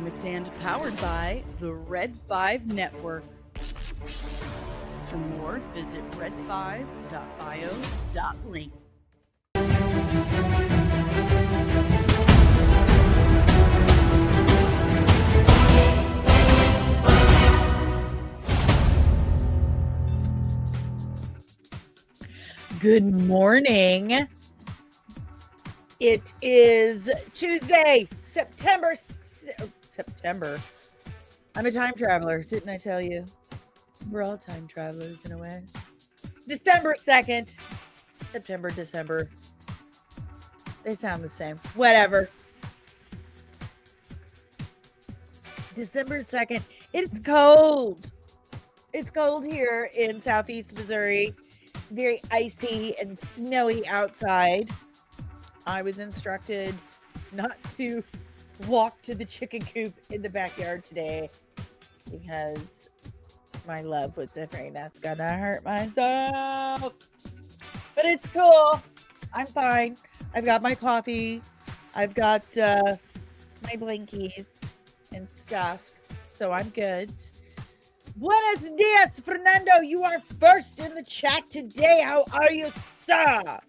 Comics and powered by the Red 5 Network. For more, visit red5.bio.link. Good morning. It is Tuesday, September. I'm a time traveler, didn't I tell you? We're all time travelers in a way. December 2nd. September, December. They sound the same. Whatever. December 2nd. It's cold. It's cold here in Southeast Missouri. It's very icy and snowy outside. I was instructed not to walk to the chicken coop in the backyard today because my love was afraid that's gonna hurt myself. But it's cool. I'm fine. I've got my coffee. I've got my blankies and stuff. So I'm good. Buenos dias, Fernando. You are first in the chat today. How are you, sir?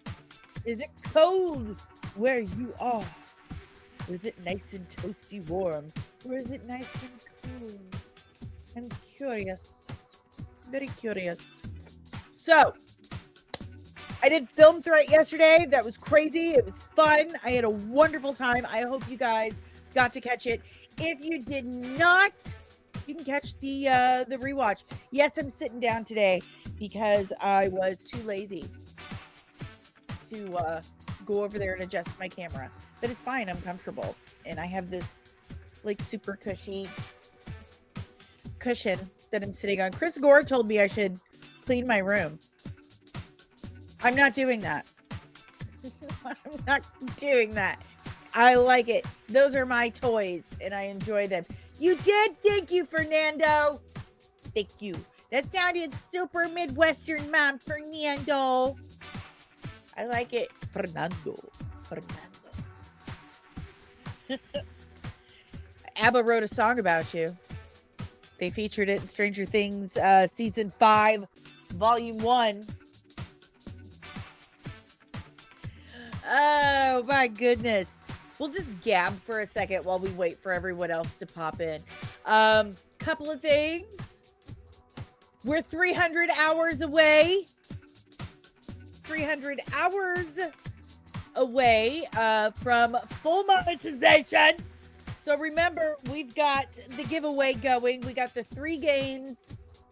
Is it cold where you are? Or is it nice and toasty warm? Or is it nice and cool? I'm curious. Very curious. So, I did Film Threat yesterday. That was crazy. It was fun. I had a wonderful time. I hope you guys got to catch it. If you did not, you can catch the rewatch. Yes, I'm sitting down today because I was too lazy to go over there and adjust my camera. But it's fine. I'm comfortable. And I have this like super cushy cushion that I'm sitting on. Chris Gore told me I should clean my room. I'm not doing that. I'm not doing that. I like it. Those are my toys and I enjoy them. You did? Thank you, Fernando. Thank you. That sounded super Midwestern, Mom. Fernando. I like it. Fernando. ABBA wrote a song about you. They featured it in Stranger Things Season 5, Volume 1. Oh, my goodness. We'll just gab for a second while we wait for everyone else to pop in. Couple of things. We're 300 hours away. 300 hours away from full monetization. So remember, we've got the giveaway going. We got the 3 games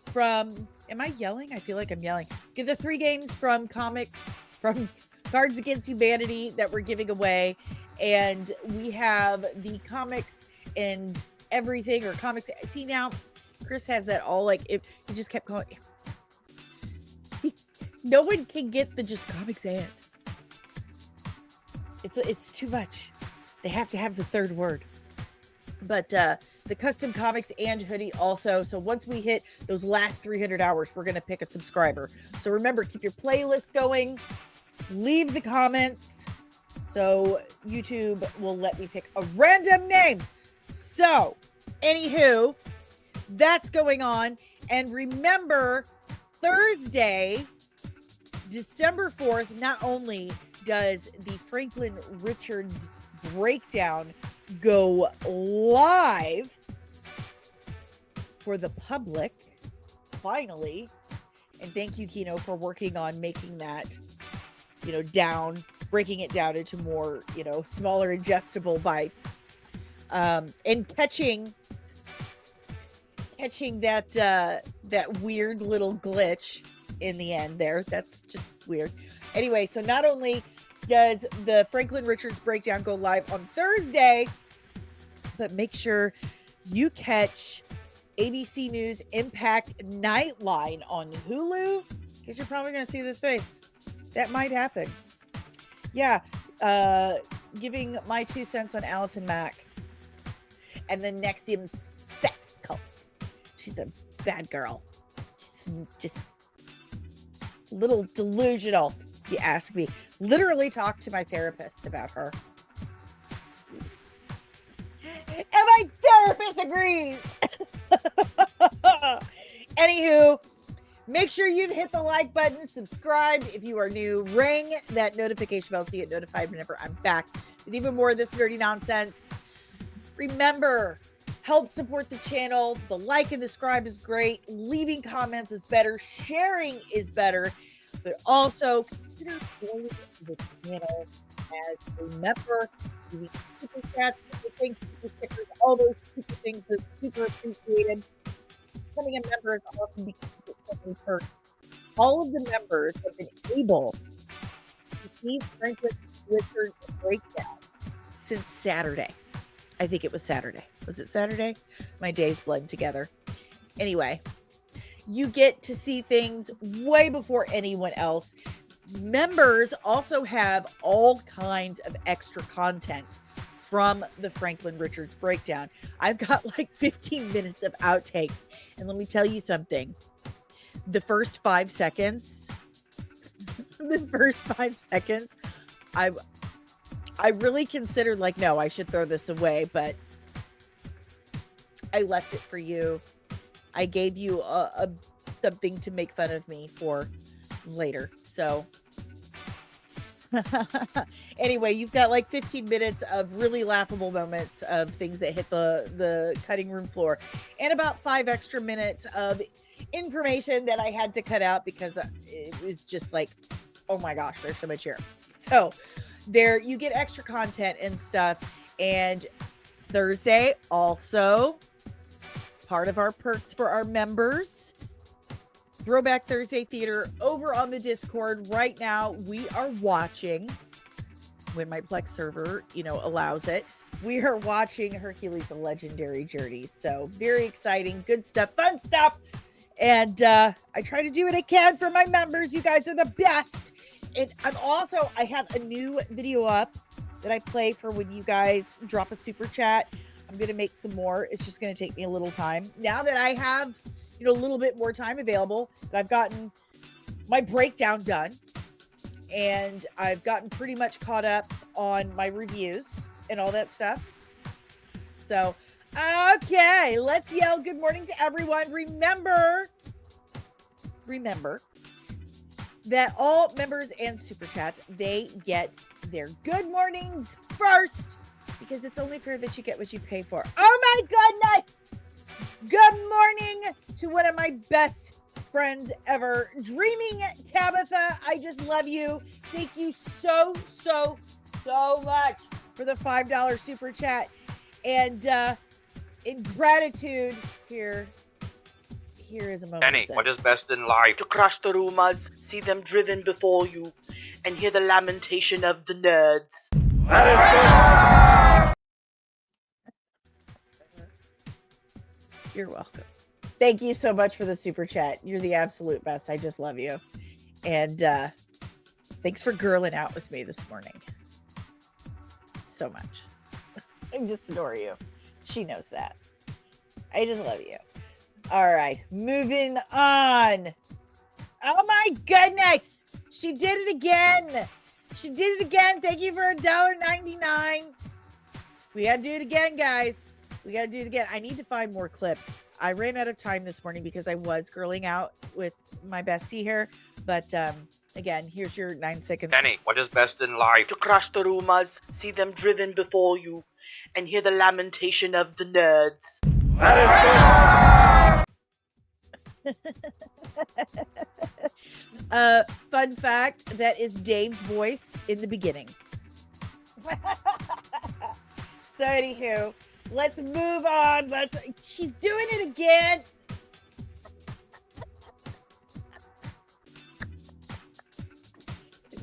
from, am I yelling? I feel like I'm yelling. Give the 3 games from Cards Against Humanity that we're giving away. And we have the comics and everything, or comics. See, now Chris has that all like, he just kept calling. No one can get the just comics and. It's too much. They have to have the third word. But the custom comics and hoodie also. So once we hit those last 300 hours, we're going to pick a subscriber. So remember, keep your playlist going. Leave the comments. So YouTube will let me pick a random name. So, anywho, that's going on. And remember, Thursday, December 4th, not only does the Franklin Richards breakdown go live for the public, finally. And thank you, Kino, for working on making that, breaking it down into more, smaller ingestible bites. And catching that weird little glitch in the end there. That's just weird. Anyway, so not only does the Franklin Richards breakdown go live on Thursday, but make sure you catch ABC News Impact Nightline on Hulu, because you're probably going to see this face. That might happen. Yeah, giving my 2 cents on Allison Mack. And then Nexium's sex cult. She's a bad girl. She's just a little delusional, if you ask me. Literally talked to my therapist about her. And my therapist degrees. Anywho, make sure you hit the like button, subscribe if you are new, ring that notification bell so you get notified whenever I'm back with even more of this nerdy nonsense. Remember, help support the channel. The like and the subscribe is great. Leaving comments is better. Sharing is better. But also consider joining the channel as a member. Doing super chats, super things, super stickers, all those super things are super appreciated. Becoming a member is awesome because it's something perks. All of the members have been able to see Franklin Richard's breakdown since Saturday. I think it was Saturday. Was it Saturday? My days blend together. Anyway, you get to see things way before anyone else. Members also have all kinds of extra content from the Franklin Richards breakdown. I've got like 15 minutes of outtakes. And let me tell you something. The first 5 seconds, I really considered like, no, I should throw this away, but I left it for you. I gave you a something to make fun of me for later. So anyway, you've got like 15 minutes of really laughable moments of things that hit the cutting room floor, and about 5 extra minutes of information that I had to cut out because it was just like, oh my gosh, there's so much here. So there you get extra content and stuff. And Thursday also part of our perks for our members, Throwback Thursday Theater over on the Discord. Right now we are watching, when my Plex server allows it, we are watching Hercules the Legendary Journeys. So very exciting, good stuff, fun stuff. And I try to do what I can for my members. You guys are the best. And I have a new video up that I play for when you guys drop a super chat. I'm going to make some more. It's just going to take me a little time. Now that I have, a little bit more time available, that I've gotten my breakdown done and I've gotten pretty much caught up on my reviews and all that stuff. So, okay, let's yell good morning to everyone. Remember that all members and super chats, they get their good mornings first, because it's only fair that you get what you pay for. Oh my goodness! Good morning to one of my best friends ever, Dreaming Tabitha. I just love you. Thank you so much for the $5 super chat. And in gratitude, here is a moment. Dani, what is best in life? To crush the rumors, see them driven before you, and hear the lamentation of the nerds. You're welcome. Thank you so much for the super chat. You're the absolute best. I just love you. And thanks for girling out with me this morning. So much. I just adore you. She knows that. I just love you. All right, moving on. Oh my goodness. She did it again. Thank you for $1.99. We got to do it again, guys. We got to do it again. I need to find more clips. I ran out of time this morning because I was girling out with my bestie here. But again, here's your 9 seconds. Dani, what is best in life? To crush the rumors, see them driven before you, and hear the lamentation of the nerds. Fun fact, that is Dave's voice in the beginning. So anywho, let's move on. She's doing it again.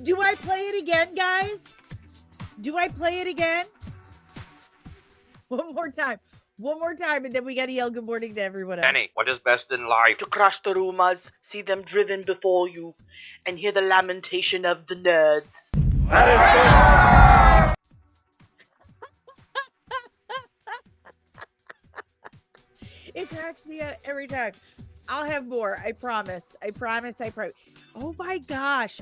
Do I play it again, guys? Do I play it again? One more time, and then we got to yell good morning to everyone else. Dani, what is best in life? To crush the rumors, see them driven before you, and hear the lamentation of the nerds. It cracks me up every time. I'll have more. I promise. Oh my gosh.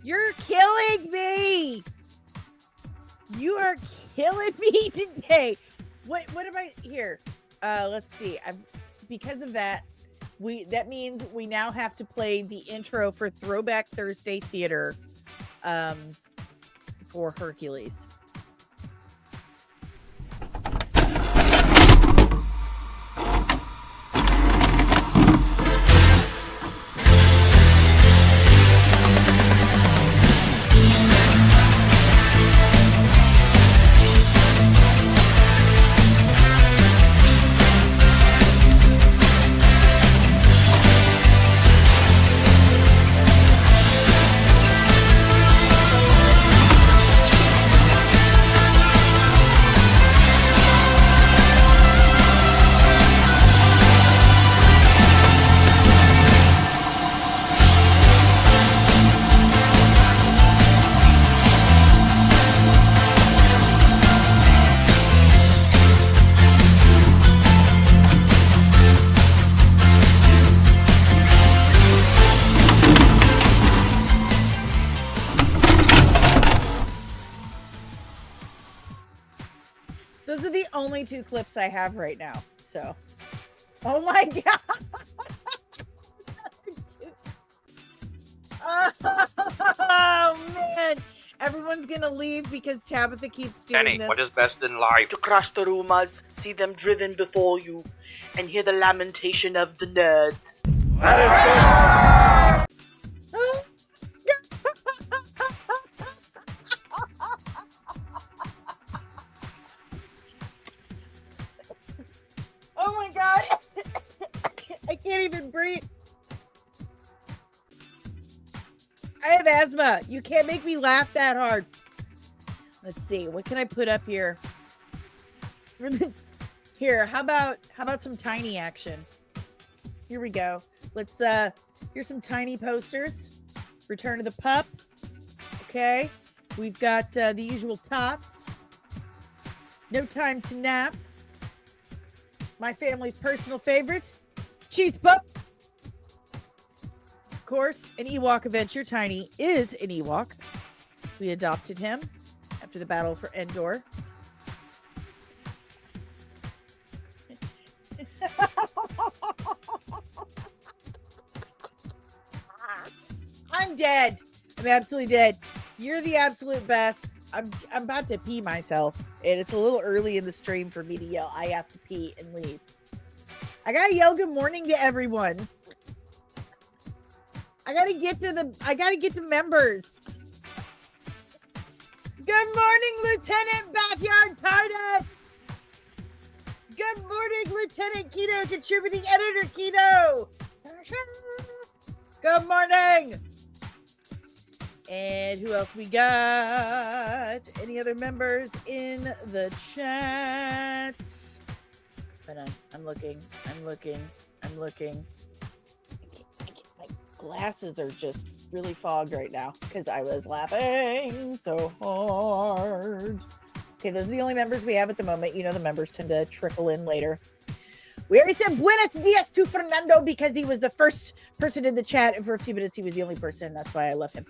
You're killing me. You are killing me today. What am I here? Let's see. Because of that, that means we now have to play the intro for Throwback Thursday Theater for Hercules. Those are the only 2 clips I have right now. So, oh my god! Oh man! Everyone's gonna leave because Tabitha keeps doing Dani, this. what is best in life? To crush the rumors, see them driven before you, and hear the lamentation of the nerds. Oh my god! I can't even breathe. I have asthma. You can't make me laugh that hard. Let's see. What can I put up here? Here, how about some tiny action? Here we go. Let's here's some tiny posters. Return of the Pup. Okay. We've got the usual tops. No Time to Nap. My family's personal favorite, Cheese Pup. Of course, an Ewok adventure. Tiny is an Ewok. We adopted him after the battle for Endor. I'm dead. I'm absolutely dead. You're the absolute best. I'm about to pee myself, and it's a little early in the stream for me to yell, I have to pee and leave. I gotta yell good morning to everyone. I gotta get to members. Good morning, Lieutenant Backyard TARDIS. Good morning, Lieutenant Keto, contributing editor Keto. Good morning. And who else we got? Any other members in the chat? Hold on. I'm looking. My glasses are just really fogged right now because I was laughing so hard. Okay, those are the only members we have at the moment. You know, the members tend to trickle in later. We already said buenos dias to Fernando because he was the first person in the chat, and for a few minutes he was the only person. That's why I left him.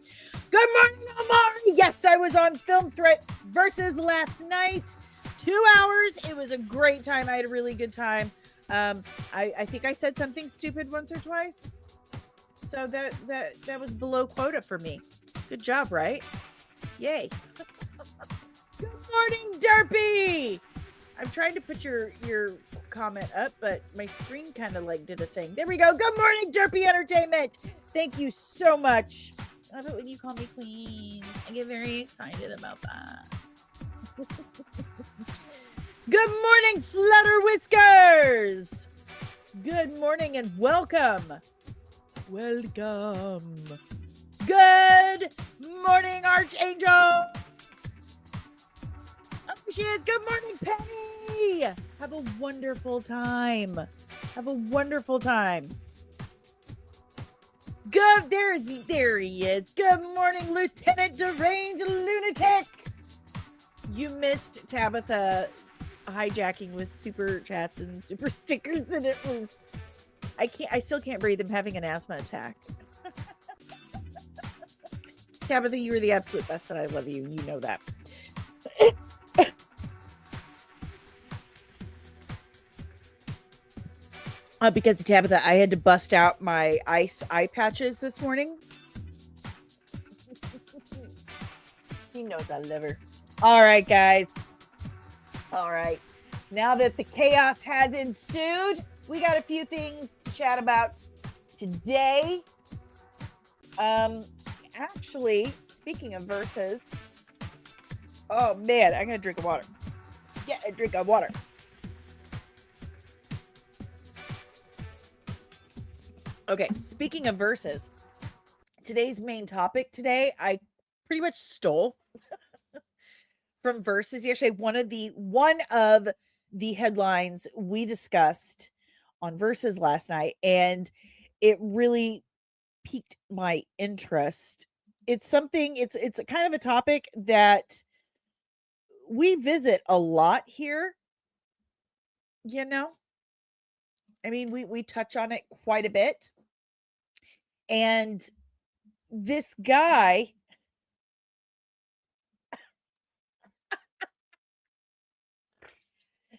Good morning, Omar. Yes, I was on Film Threat versus last night. 2 hours. It was a great time. I had a really good time. I think I said something stupid once or twice. So that was below quota for me. Good job, right? Yay. Good morning, Derpy. I'm trying to put your comment up, but my screen kind of like did a thing. There we go. Good morning, Derpy Entertainment. Thank you so much. I love it when you call me queen. I get very excited about that. Good morning, Flutter Whiskers. Good morning and welcome. Welcome. Good morning, Archangel. Oh, she is. Good morning, Penny. Have a wonderful time. Have a wonderful time. Good. There he is. Good morning, Lieutenant Deranged Lunatic. You missed Tabitha hijacking with super chats and super stickers, and it was. I still can't breathe. I'm having an asthma attack. Tabitha, you were the absolute best, and I love you. You know that. because Tabitha, I had to bust out my ice eye patches this morning. He knows I love her. All right, guys. All right. Now that the chaos has ensued, we got a few things to chat about today. Actually, speaking of verses, oh man, I'm gonna drink a water. Get a drink of water. Okay, speaking of verses, today's main topic today, I pretty much stole from verses yesterday. One of the headlines we discussed on verses last night, and it really piqued my interest. It's a kind of a topic that we visit a lot here, you know. I mean, we touch on it quite a bit. And this guy,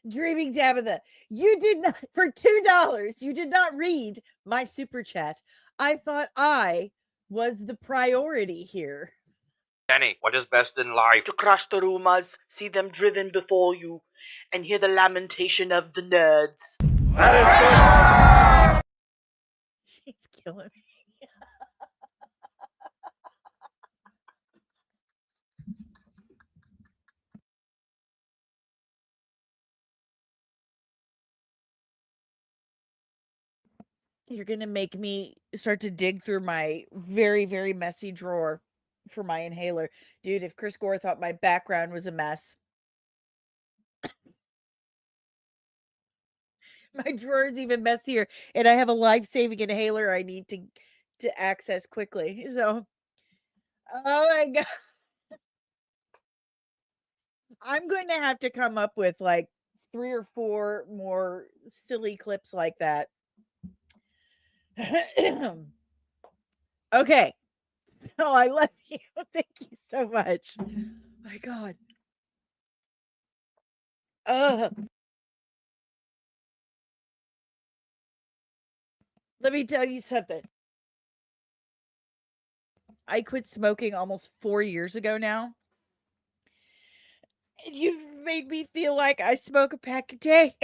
Dreaming Tabitha, you did not, for $2, you did not read my super chat. I thought I was the priority here. Dani, what is best in life? To crush the rumors, see them driven before you, and hear the lamentation of the nerds. She's killing me. You're going to make me start to dig through my very, very messy drawer for my inhaler. Dude, if Chris Gore thought my background was a mess, my drawer is even messier, and I have a life-saving inhaler I need to access quickly. So, oh my god, I'm going to have to come up with like 3 or 4 more silly clips like that. Okay. Oh, I love you. Thank you so much. My god. Let me tell you something. I quit smoking almost 4 years ago now. And you've made me feel like I smoke a pack a day.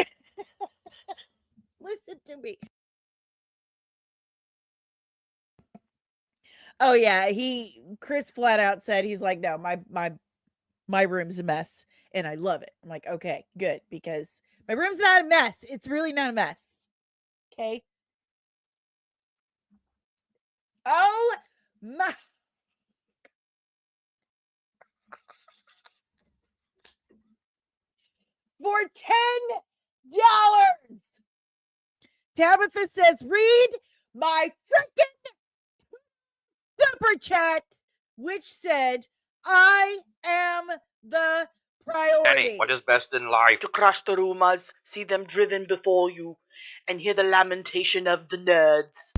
Listen to me. Oh yeah, Chris flat out said he's like, no, my room's a mess, and I love it. I'm like, okay, good, because my room's not a mess. It's really not a mess. Okay. Oh my. For $10. Tabitha says, read my freaking super chat, which said, I am the priority. Dani, what is best in life? To crush the rumors, see them driven before you, and hear the lamentation of the nerds.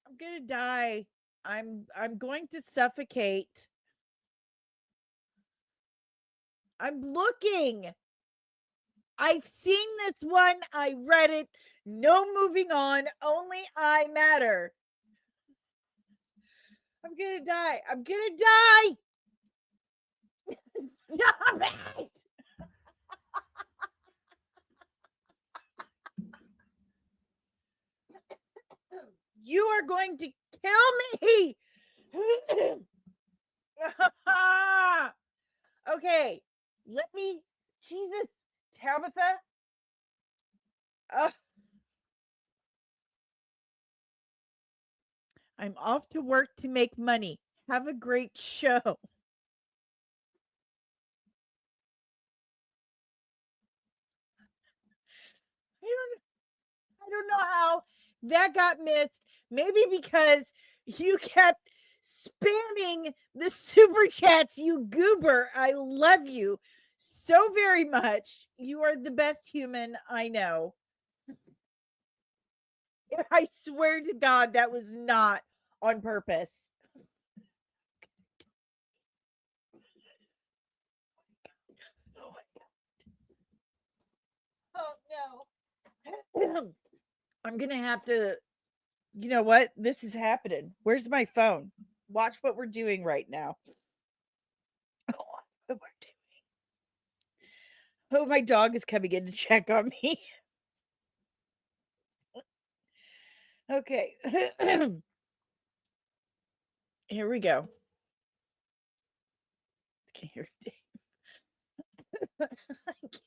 I'm gonna die. I'm going to suffocate. I'm looking. I've seen this one. I read it. No moving on. Only I matter. I'm gonna die. I'm gonna die. Stop it. You are going to kill me. Okay. Let me. Jesus, Tabitha. I'm off to work to make money. Have a great show. I don't know how that got missed. Maybe because you kept spamming the super chats, you goober. I love you so very much. You are the best human I know. I swear to God, that was not on purpose. No. I'm going to have to, you know what? This is happening. Where's my phone? Watch what we're doing right now. What we're doing. Oh, my dog is coming in to check on me. Okay. Here we go. I can't hear Dave. I can't.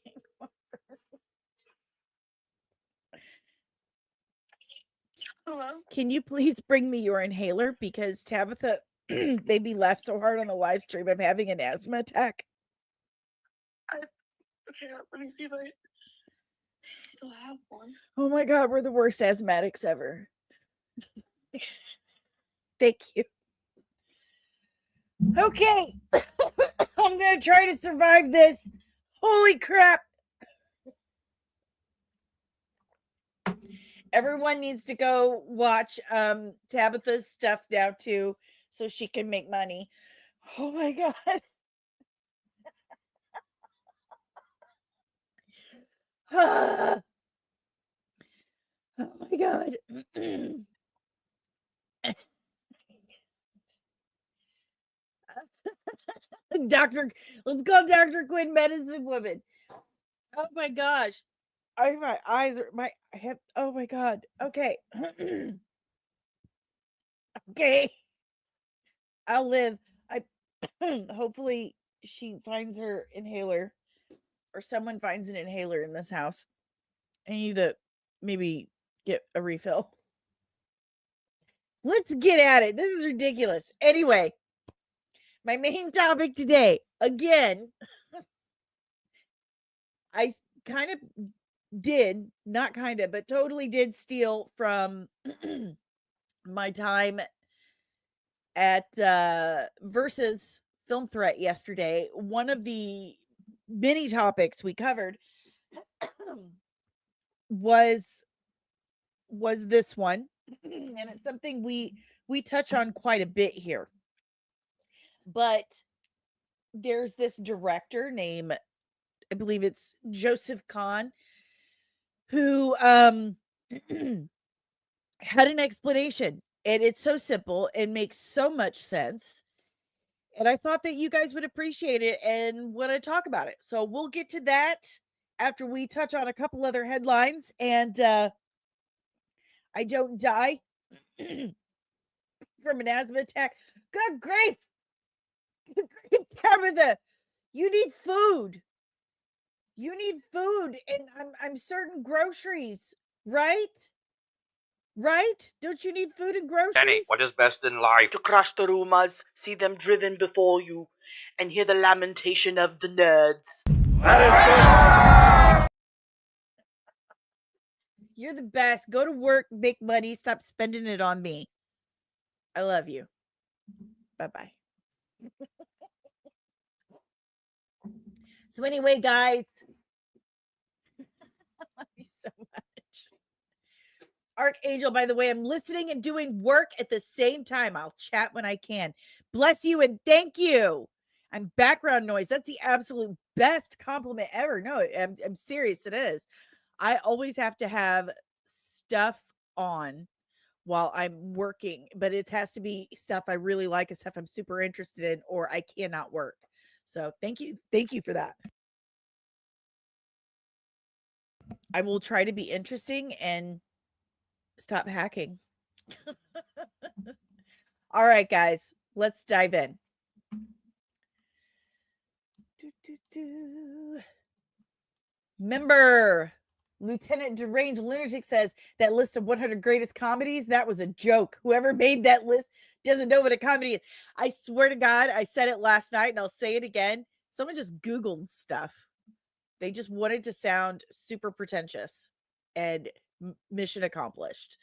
Hello? Can you please bring me your inhaler? Because Tabitha made me laugh so hard on the live stream. I'm having an asthma attack. Okay, let me see if I still have one. Oh my God, we're the worst asthmatics ever. Thank you. Okay. I'm going to try to survive this. Holy crap. Everyone needs to go watch Tabitha's stuff now too, so she can make money. Oh my God. Oh my God. Let's call Dr. Quinn Medicine Woman. Oh my gosh. My eyes are I have oh my God. Okay. Okay. I'll live. I hopefully she finds her inhaler or someone finds an inhaler in this house. I need to maybe get a refill. Let's get at it. This is ridiculous. Anyway, my main topic today, again, I kind of did, not kind of, but totally did steal from my time at Versus Film Threat yesterday. One of the many topics we covered was this one, and it's something we touch on quite a bit here. But there's this director named, I believe it's Joseph Kahn, who had an explanation, and it's so simple and makes so much sense. And I thought that you guys would appreciate it and want to talk about it. So we'll get to that after we touch on a couple other headlines, and I don't die from an asthma attack. Good grief! Good grief, Tabitha! You need food. You need food, and I'm certain groceries, right? Right? Don't you need food and groceries? Dani, what is best in life? To crush the rumors, see them driven before you, and hear the lamentation of the nerds. You're the best. Go to work, make money, stop spending it on me. I love you. Bye-bye. So anyway, guys, I love you so much. Archangel, by the way, I'm listening and doing work at the same time. I'll chat when I can. Bless you and thank you. I'm background noise. That's the absolute best compliment ever. No, I'm serious. It is. I always have to have stuff on while I'm working, but it has to be stuff I really like and stuff I'm super interested in, or I cannot work. So thank you. Thank you for that. I will try to be interesting and stop hacking. All right, guys, let's dive in. Remember, Lieutenant Deranged Lunatic says that list of 100 greatest comedies, that was a joke. Whoever made that list doesn't know what a comedy is. I swear to God, I said it last night and I'll say it again. Someone just Googled stuff. They just wanted to sound super pretentious, and mission accomplished.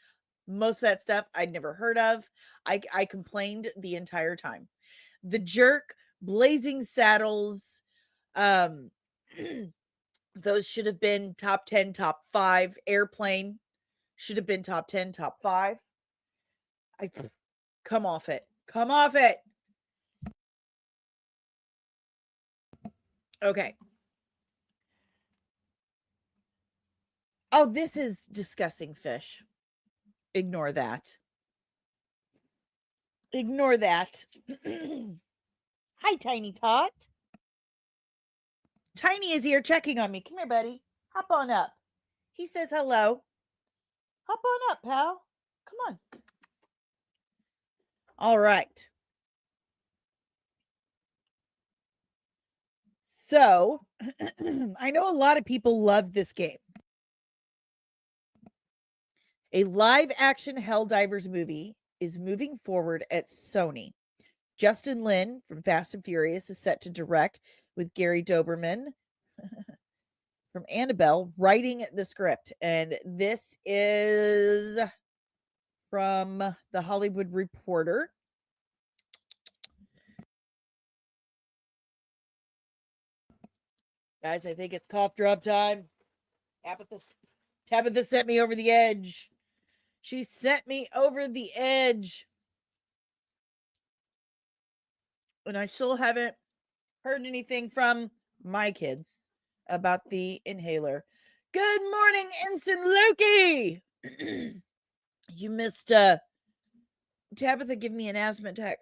Most of that stuff I'd never heard of. I complained the entire time. The Jerk, Blazing Saddles, those should have been top 10, top 5. Airplane should have been top 10, top 5. Come off it. Come off it. Okay. Oh, this is disgusting fish. Ignore that. Ignore that. Hi, Tiny Tot. Tiny is here checking on me. Come here, buddy. Hop on up. He says hello. Hop on up, pal. Come on. All right. So, I know a lot of people love this game. A live action Helldivers movie is moving forward at Sony. Justin Lin from Fast and Furious is set to direct, with Gary Doberman from Annabelle writing the script. And this is from The Hollywood Reporter. Guys, I think it's cough drop time. Tabitha sent me over the edge. She sent me over the edge. And I still haven't heard anything from my kids about the inhaler. Good morning, Ensign Loki. You missed Tabitha give me an asthma attack.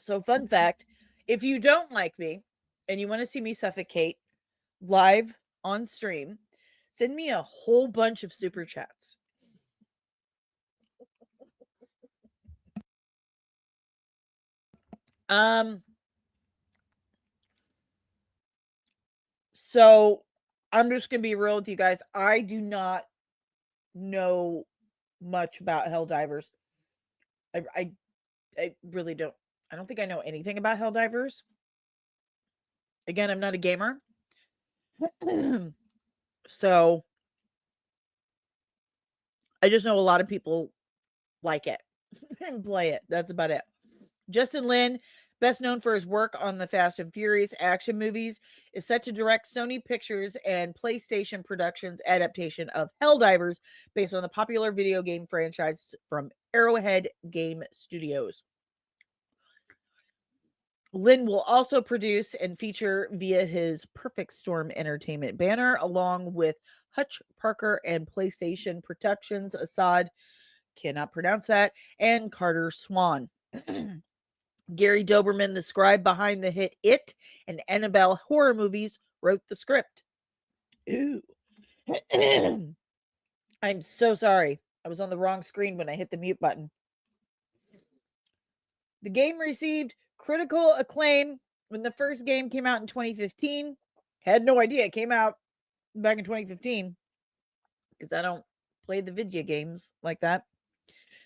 So, fun fact, if you don't like me and you want to see me suffocate live on stream, send me a whole bunch of super chats. So I'm just gonna be real with you guys. I do not know much about Helldivers. I really don't. I don't think I know anything about Helldivers. Again, I'm not a gamer. So I just know a lot of people like it and play it. That's about it. Justin Lin, best known for his work on the Fast and Furious action movies, is set to direct Sony Pictures and PlayStation Productions adaptation of Helldivers based on the popular video game franchise from Arrowhead Game Studios. Lin will also produce and feature via his Perfect Storm Entertainment banner, along with Hutch Parker and PlayStation Productions Assad, cannot pronounce that, and Carter Swan. Gary Doberman, the scribe behind the hit It and Annabelle horror movies, wrote the script. Ooh. I'm so sorry. I was on the wrong screen when I hit the mute button. The game received critical acclaim when the first game came out in 2015. Had no idea it came out back in 2015 because I don't play the video games like that.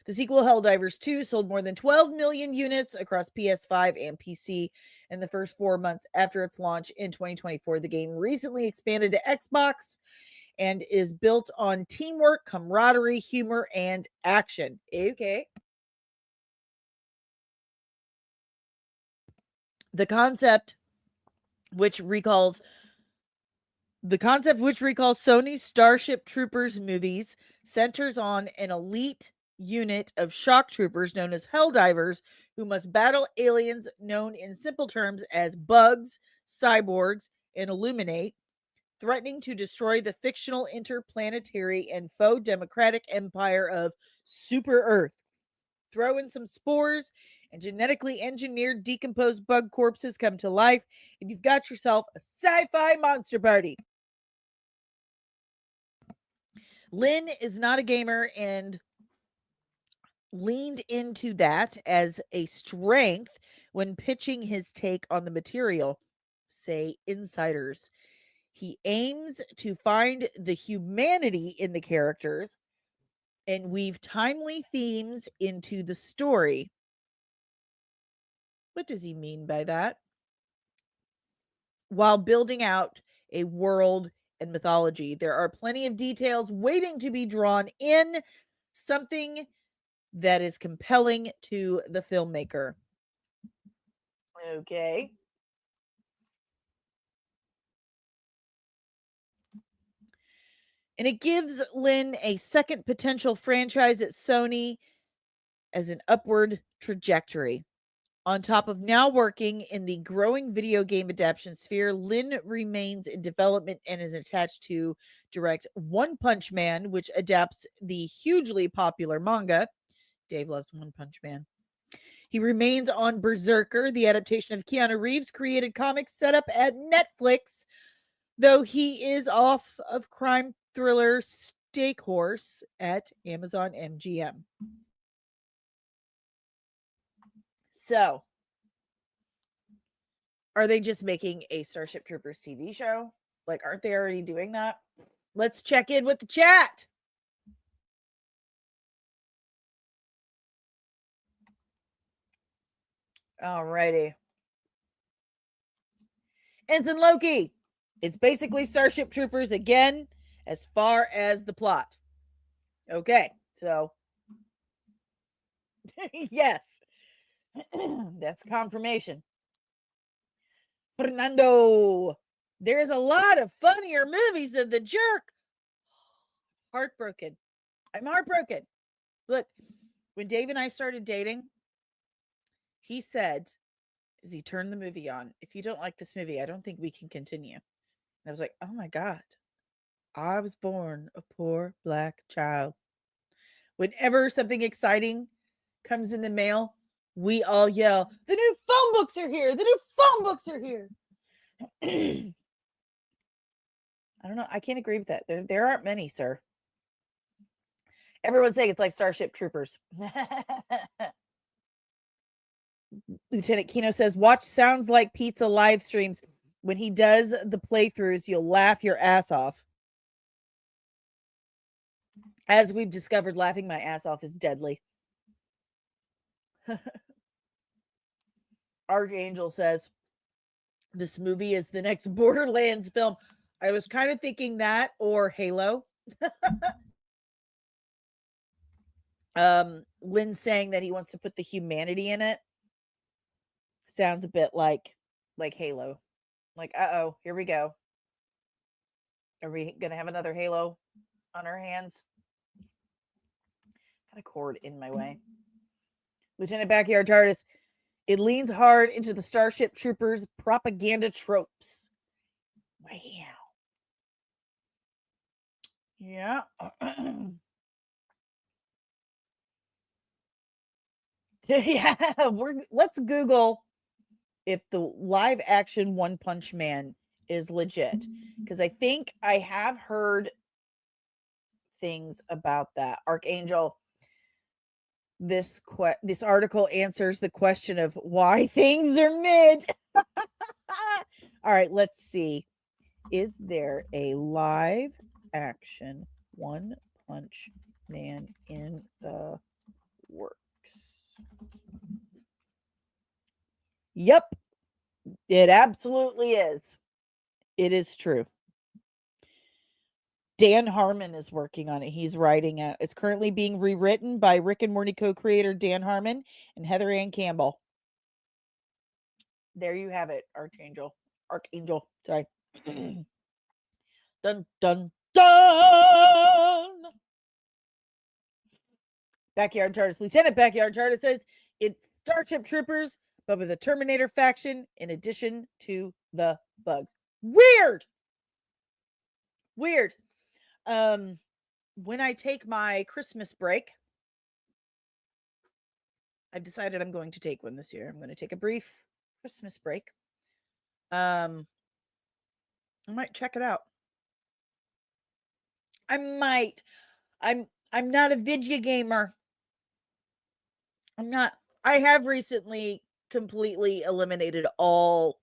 The sequel, Helldivers 2, sold more than 12 million units across PS5 and PC in the first 4 months after its launch in 2024. The game recently expanded to Xbox and is built on teamwork, camaraderie, humor, and action. Okay. The concept which recalls Sony's Starship Troopers movies centers on an elite unit of shock troopers known as Helldivers who must battle aliens known in simple terms as bugs, cyborgs, and illuminate, threatening to destroy the fictional interplanetary and faux democratic empire of Super Earth. Throw in some spores and genetically engineered decomposed bug corpses come to life, and you've got yourself a sci-fi monster party. Lin is not a gamer and leaned into that as a strength when pitching his take on the material, say insiders. He aims to find the humanity in the characters and weave timely themes into the story. What does he mean by that? While building out a world and mythology, there are plenty of details waiting to be drawn in, something that is compelling to the filmmaker. Okay. And it gives Lin a second potential franchise at Sony as an upward trajectory. On top of now working in the growing video game adaptation sphere, Lin remains in development and is attached to direct One Punch Man, which adapts the hugely popular manga. Dave loves One Punch Man. He remains on Berserker, the adaptation of Keanu Reeves' created comics set up at Netflix, though he is off of crime thriller Stake Horse at Amazon MGM. So, are they just making a Starship Troopers TV show? Like, aren't they already doing that? Let's check in with the chat. Alrighty. Ensign Loki. It's basically Starship Troopers again, as far as the plot. Okay, so yes, that's confirmation. Fernando, there's a lot of funnier movies than The Jerk. Heartbroken. I'm heartbroken. Look, when Dave and I started dating, he said, as he turned the movie on, if you don't like this movie, I don't think we can continue. And I was like, oh my God, I was born a poor black child. Whenever something exciting comes in the mail, we all yell, the new phone books are here. The new phone books are here. I don't know. I can't agree with that. There aren't many, sir. Everyone's saying it's like Starship Troopers. Lieutenant Kino says, watch Sounds Like Pizza live streams. When he does the playthroughs, you'll laugh your ass off. As we've discovered, laughing my ass off is deadly. Archangel says, this movie is the next Borderlands film. I was kind of thinking that or Halo. Lynn's saying that he wants to put the humanity in it. Sounds a bit like Halo. Like, uh-oh, here we go. Are we going to have another Halo on our hands? Got a cord in my way. Lieutenant Backyard TARDIS, it leans hard into the Starship Troopers propaganda tropes. Wow. Yeah. Yeah, let's Google if the live action One Punch Man is legit, because I think I have heard things about that. Archangel, this article answers the question of why things are mid. All right, let's see. Is there a live action One Punch Man in the works? Yep, it absolutely is. It is true. Dan Harmon is working on it. He's writing it. It's currently being rewritten by Rick and Morty co-creator Dan Harmon and Heather Ann Campbell. There you have it, Archangel. Sorry. Dun, dun, dun! Backyard TARDIS. Lieutenant Backyard TARDIS says it's Starship Troopers, but with a Terminator faction in addition to the bugs. Weird. When I take my Christmas break, I've decided I'm going to take one this year. I'm going to take a brief Christmas break. I might check it out. I might. I'm not a video gamer. I'm not. I have recently completely eliminated all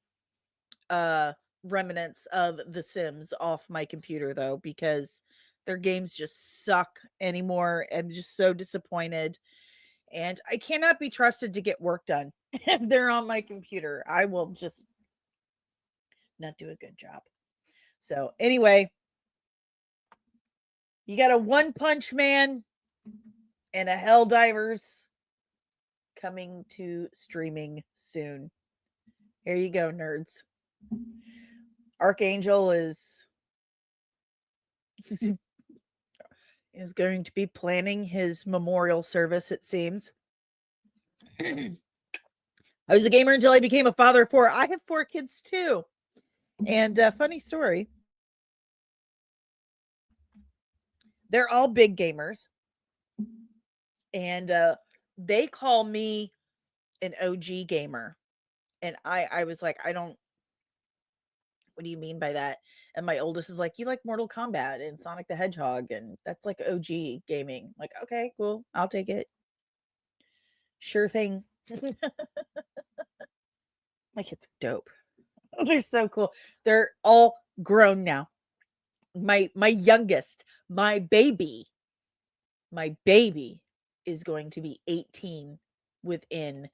remnants of The Sims off my computer, though, because their games just suck anymore. I'm just so disappointed. And I cannot be trusted to get work done if they're on my computer. I will just not do a good job. So anyway, you got a One Punch Man and a Helldivers coming to streaming soon. Here you go, nerds. Archangel is going to be planning his memorial service, it seems. I was a gamer until I became a father of 4. I have 4 kids too. And funny story. They're all big gamers. And they call me an OG gamer. And I was like, what do you mean by that? And my oldest is like, you like Mortal Kombat and Sonic the Hedgehog, and that's like OG gaming. Like, okay, cool. I'll take it. Sure thing. My kids are dope. They're so cool. They're all grown now. My youngest, my baby is going to be 18 within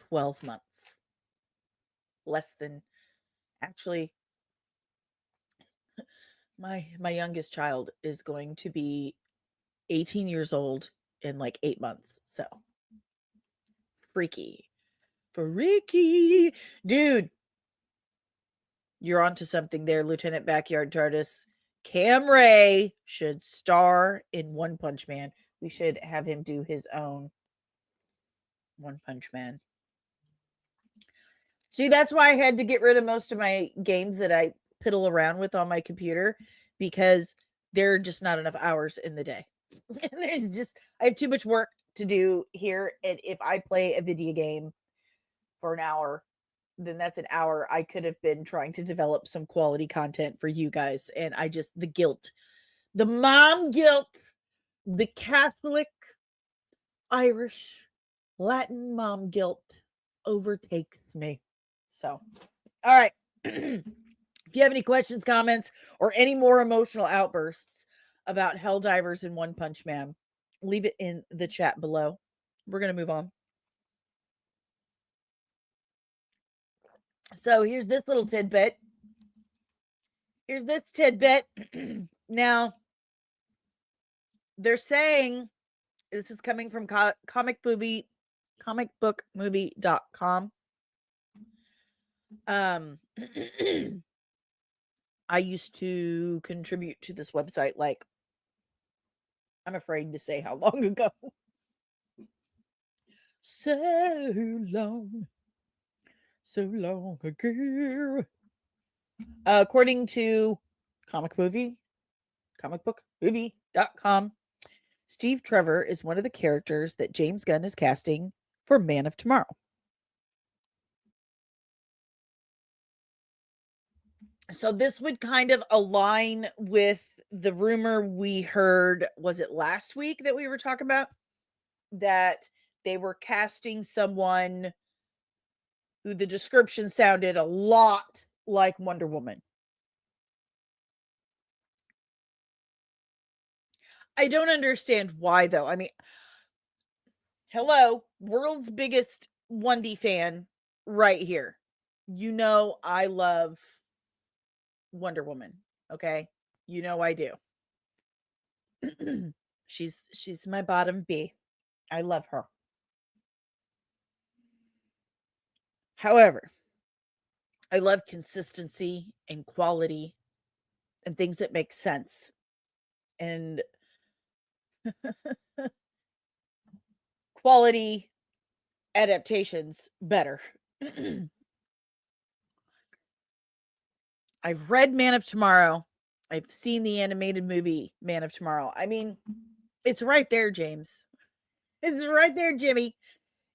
12 months. Less than, actually, my youngest child is going to be 18 years old in like 8 months. So freaky. Dude, you're onto something there, Lieutenant Backyard TARDIS. Cam Ray should star in One Punch Man. We should have him do his own One Punch Man. See, that's why I had to get rid of most of my games that I piddle around with on my computer, because there are just not enough hours in the day. I have too much work to do here. And if I play a video game for an hour, then that's an hour I could have been trying to develop some quality content for you guys. And the guilt, the mom guilt, the Catholic, Irish, Latin mom guilt overtakes me. So, all right. If you have any questions, comments, or any more emotional outbursts about Helldivers and One Punch Man, leave it in the chat below. We're going to move on. So here's this little tidbit. Now, they're saying, this is coming from comicbookmovie.com. I used to contribute to this website, like, I'm afraid to say how long ago. So long ago. According to comicbookmovie.com, Steve Trevor is one of the characters that James Gunn is casting for Man of Tomorrow. So this would kind of align with the rumor we heard, was it last week that we were talking about? That they were casting someone who the description sounded a lot like Wonder Woman. I don't understand why, though. I mean, hello, world's biggest 1D fan right here. You know I love Wonder Woman, okay? You know I do. She's my bottom B. I love her. However, I love consistency and quality and things that make sense. And quality adaptations better. I've read Man of Tomorrow. I've seen the animated movie Man of Tomorrow. I mean, it's right there, James. It's right there, Jimmy.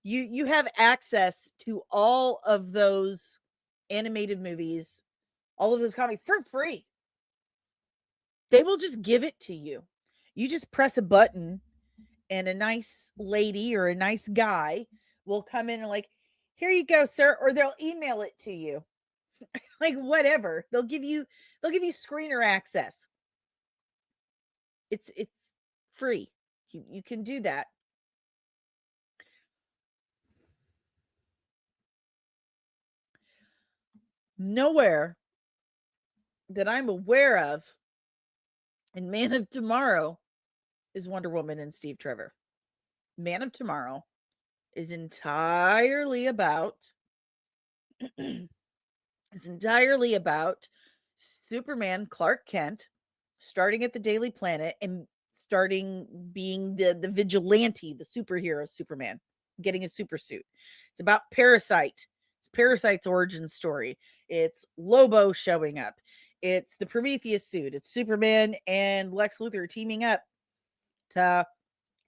You have access to all of those animated movies, all of those comics for free. They will just give it to you. You just press a button and a nice lady or a nice guy will come in and like, here you go, sir, or they'll email it to you. Like whatever. They'll give you screener access. It's free. You can do that. Nowhere that I'm aware of in Man of Tomorrow is Wonder Woman and Steve Trevor. Man of Tomorrow is entirely about Superman Clark Kent starting at the Daily Planet and starting being the vigilante, the superhero Superman. getting a super suit. It's about Parasite. It's Parasite's origin story. It's Lobo showing up. It's the Prometheus suit. It's Superman and Lex Luthor teaming up to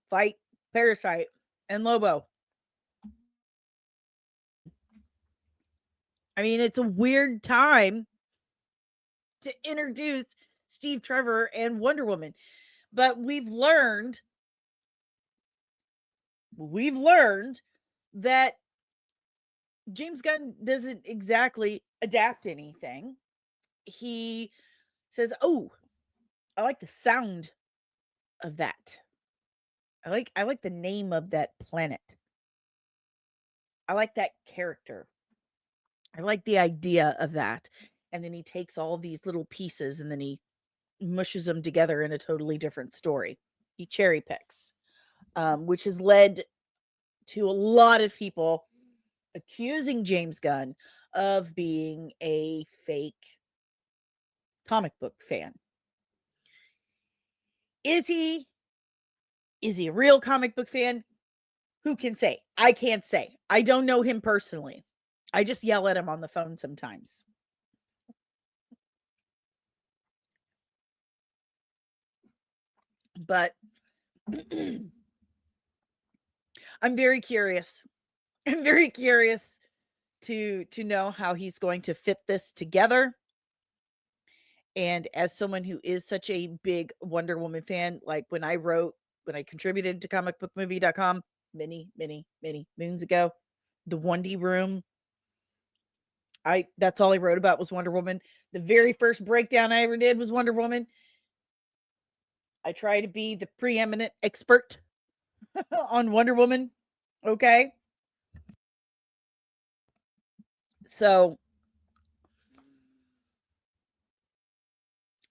fight Parasite and Lobo. I mean, it's a weird time to introduce Steve Trevor and Wonder Woman, but we've learned that James Gunn doesn't exactly adapt anything. He says, "Oh, I like the sound of that. I like the name of that planet. I like that character. I like the idea of that." And then he takes all these little pieces and then he mushes them together in a totally different story. He cherry picks, which has led to a lot of people accusing James Gunn of being a fake comic book fan. Is he a real comic book fan? Who can say? I can't say. I don't know him personally. I just yell at him on the phone sometimes. But I'm very curious. I'm very curious to know how he's going to fit this together. And as someone who is such a big Wonder Woman fan, like when I contributed to comicbookmovie.com many moons ago, the Wondy Room, that's all I wrote about was Wonder Woman. The very first breakdown I ever did was Wonder Woman. I try to be the preeminent expert on Wonder Woman. Okay. So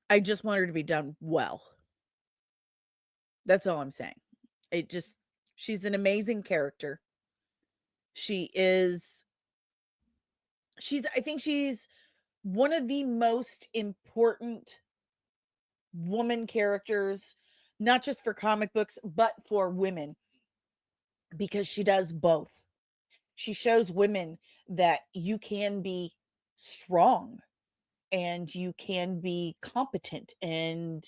I just want her to be done well. That's all I'm saying. She's an amazing character. I think she's one of the most important woman characters, not just for comic books, but for women, because she does both. She shows women that you can be strong and you can be competent and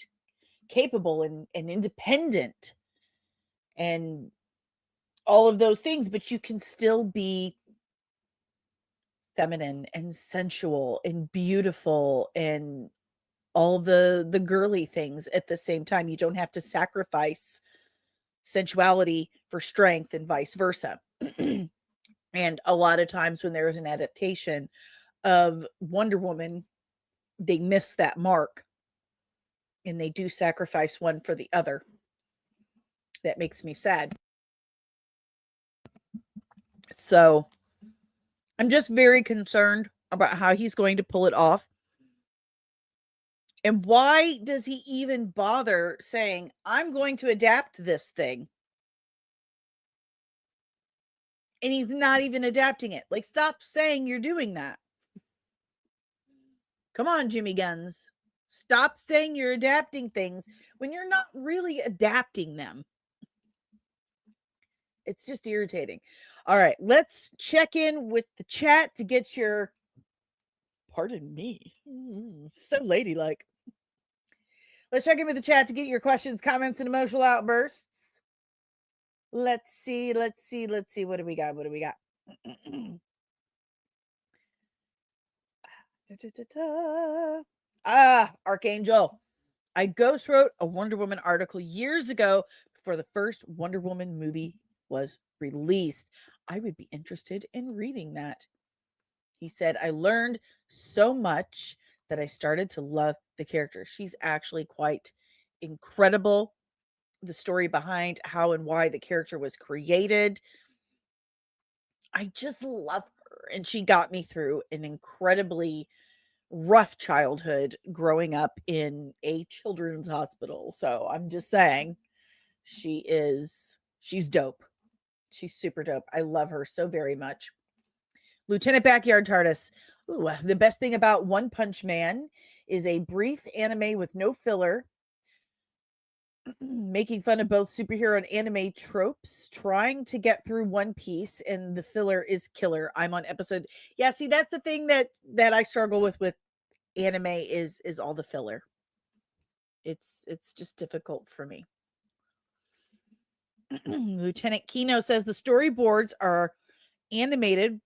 capable and independent and all of those things, but you can still be feminine and sensual and beautiful and all the girly things at the same time. You don't have to sacrifice sensuality for strength and vice versa. And a lot of times when there's an adaptation of Wonder Woman, they miss that mark and they do sacrifice one for the other. That makes me sad. So I'm just very concerned about how he's going to pull it off. And why does he even bother saying, I'm going to adapt this thing? And he's not even adapting it. Like, stop saying you're doing that. Come on, Jimmy Guns. Stop saying you're adapting things when you're not really adapting them. It's just irritating. All right, let's check in with the chat to get your, pardon me, so ladylike. Let's check in with the chat to get your questions, comments, and emotional outbursts. Let's see. What do we got? Archangel. I ghost wrote a Wonder Woman article years ago before the first Wonder Woman movie was released. I would be interested in reading that. He said, I learned so much that I started to love the character. She's actually quite incredible. The story behind how and why the character was created, I just love her. And she got me through an incredibly rough childhood growing up in a children's hospital. So I'm just saying, she's dope. She's super dope. I love her so very much. Lieutenant Backyard TARDIS. Ooh, the best thing about One Punch Man is a brief anime with no filler making fun of both superhero and anime tropes, trying to get through One Piece, and the filler is killer. I'm on episode. Yeah, see, that's the thing that I struggle with anime is all the filler. It's just difficult for me. Lieutenant Kino says the storyboards are animated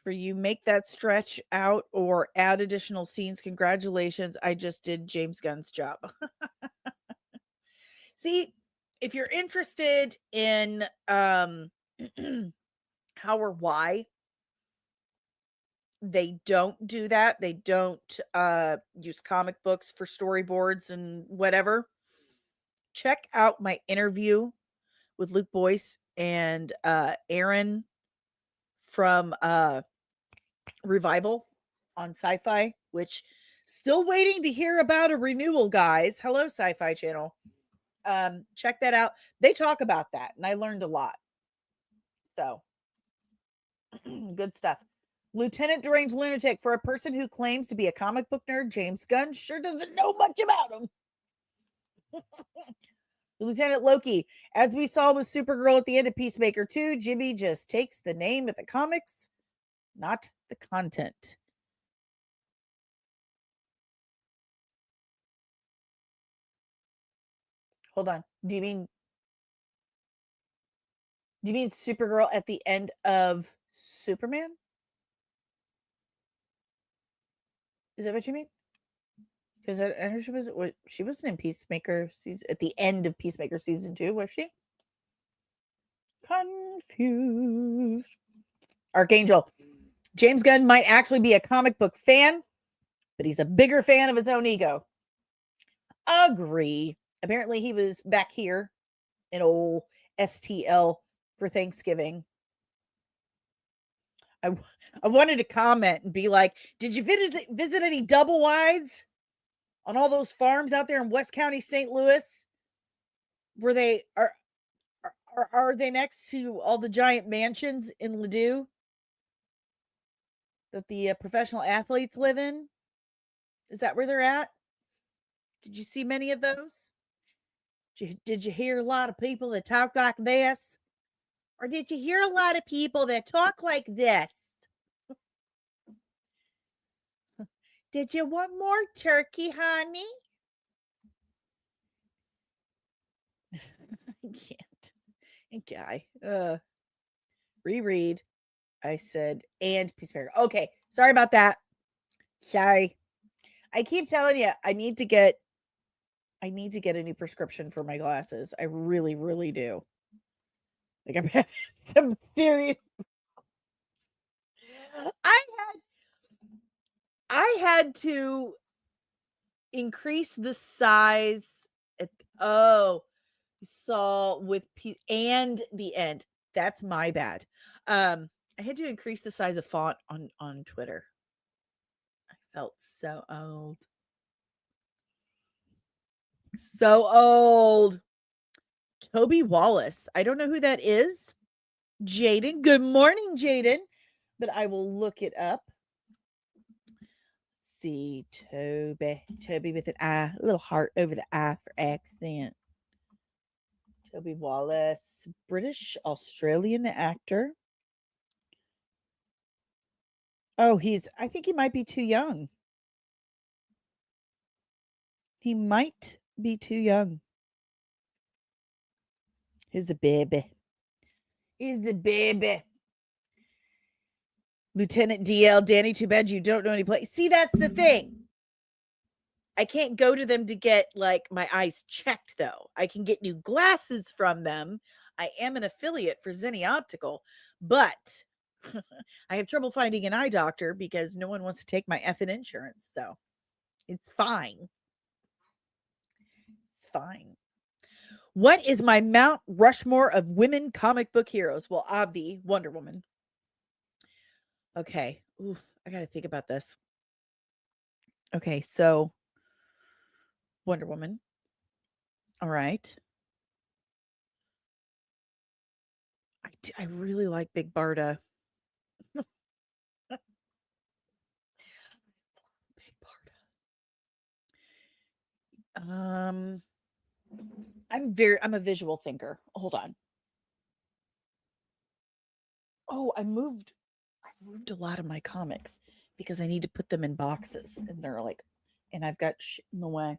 for you. Make that stretch out or add additional scenes. Congratulations. I just did James Gunn's job. See, if you're interested in how or why they don't do that, they don't use comic books for storyboards and whatever, check out my interview with Luke Boyce and Aaron from Revival on Sci-Fi, which still waiting to hear about a renewal, guys. Hello, Sci-Fi Channel. Check that out. They talk about that, and I learned a lot. So, good stuff. Lieutenant Deranged Lunatic, for a person who claims to be a comic book nerd, James Gunn sure doesn't know much about him. Lieutenant Loki, as we saw with Supergirl at the end of Peacemaker 2, Jimmy just takes the name of the comics, not the content. Hold on. Do you mean Supergirl at the end of Superman? Is that what you mean? Because I know she wasn't in Peacemaker season at the end of Peacemaker season 2, was she? Confused. Archangel. James Gunn might actually be a comic book fan, but he's a bigger fan of his own ego. Agree. Apparently he was back here in old STL for Thanksgiving. I wanted to comment and be like, did you visit any double wides on all those farms out there in West County, St. Louis? Were they are they next to all the giant mansions in Ladue that the professional athletes live in? Is that where they're at? Did you see many of those? Did you hear a lot of people that talk like this? Or did you hear a lot of people that talk like this? Did you want more turkey, honey? I can't. Okay. Reread. I said, and Peacemaker. Okay. Sorry about that. Sorry. I keep telling you, I need to get a new prescription for my glasses. I really, really do. Like, I'm having some serious. I had to increase the size. You saw with and the end. That's my bad. I had to increase the size of font on Twitter. I felt so old. So old. Toby Wallace. I don't know who that is. Jaden. Good morning, Jaden. But I will look it up. Let's see. Toby with an I. A little heart over the I for accent. Toby Wallace. British Australian actor. Oh, I think he might be too young. He might be too young. He's a baby. He's the baby. Lieutenant DL, Danny, too bad you don't know any place. See, that's the thing. I can't go to them to get like my eyes checked though. I can get new glasses from them. I am an affiliate for Zenni Optical, but I have trouble finding an eye doctor because no one wants to take my effing insurance. So it's fine. It's fine. What is my Mount Rushmore of women comic book heroes? Well, Obvi, Wonder Woman. Okay. Oof. I got to think about this. Okay. So Wonder Woman. All right. I really like Big Barda. Big Barda. I'm a visual thinker. Hold on. Oh, I moved a lot of my comics because I need to put them in boxes, and they're like, and I've got shit in the way.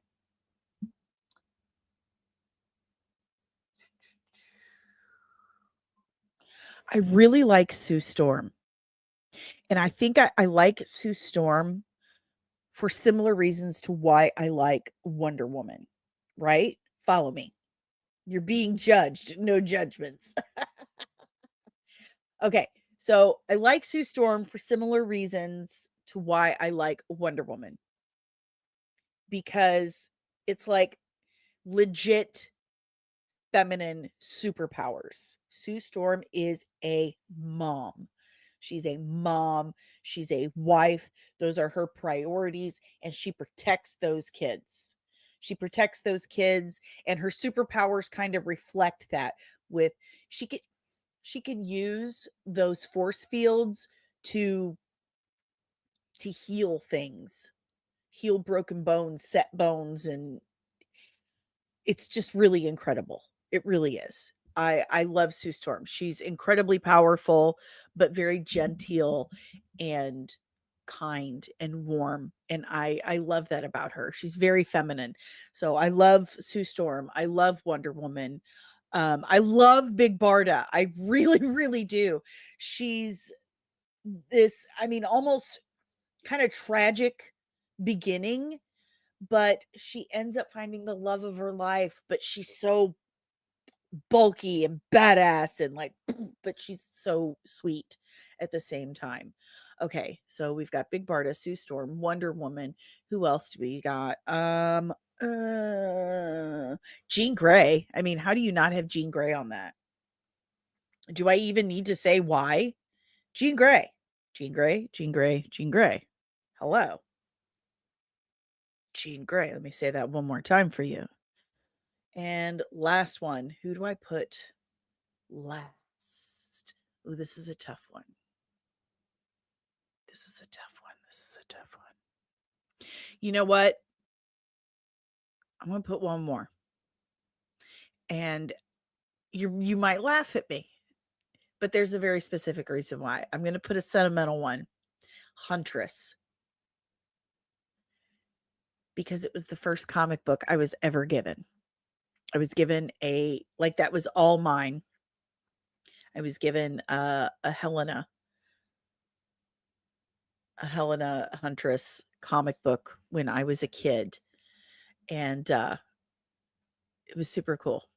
I really like Sue Storm. And I think I like Sue Storm for similar reasons to why I like Wonder Woman, right? Follow me. You're being judged. No judgments. Okay. So I like Sue Storm for similar reasons to why I like Wonder Woman, because it's like legit feminine superpowers. Sue Storm is a mom. She's a mom. She's a wife. Those are her priorities, and she protects those kids. She protects those kids, and her superpowers kind of reflect that. With she can use those force fields to heal things, heal broken bones, set bones, and it's just really incredible. It really is. I love Sue Storm. She's incredibly powerful, but very genteel and kind and warm. And I love that about her. She's very feminine. So I love Sue Storm. I love Wonder Woman. I love Big Barda. I really, really do. She's this, I mean, almost kind of tragic beginning, but she ends up finding the love of her life, but she's so bulky and badass and like but she's so sweet at the same time. Okay, so we've got Big Barda, Sue Storm, Wonder Woman. Who else do we got? Jean Grey. I mean, how do you not have Jean Grey on that? Do I even need to say why? Jean Grey. Jean Grey, Jean Grey, Jean Grey. Hello. Jean Grey. Let me say that one more time for you. And last one, who do I put last? Oh, this is a tough one. This is a tough one. This is a tough one. You know what? I'm going to put one more. And you might laugh at me, but there's a very specific reason why. I'm going to put a sentimental one. Huntress. Because it was the first comic book I was ever given. I was given that was all mine. I was given a Helena Huntress comic book when I was a kid. And it was super cool.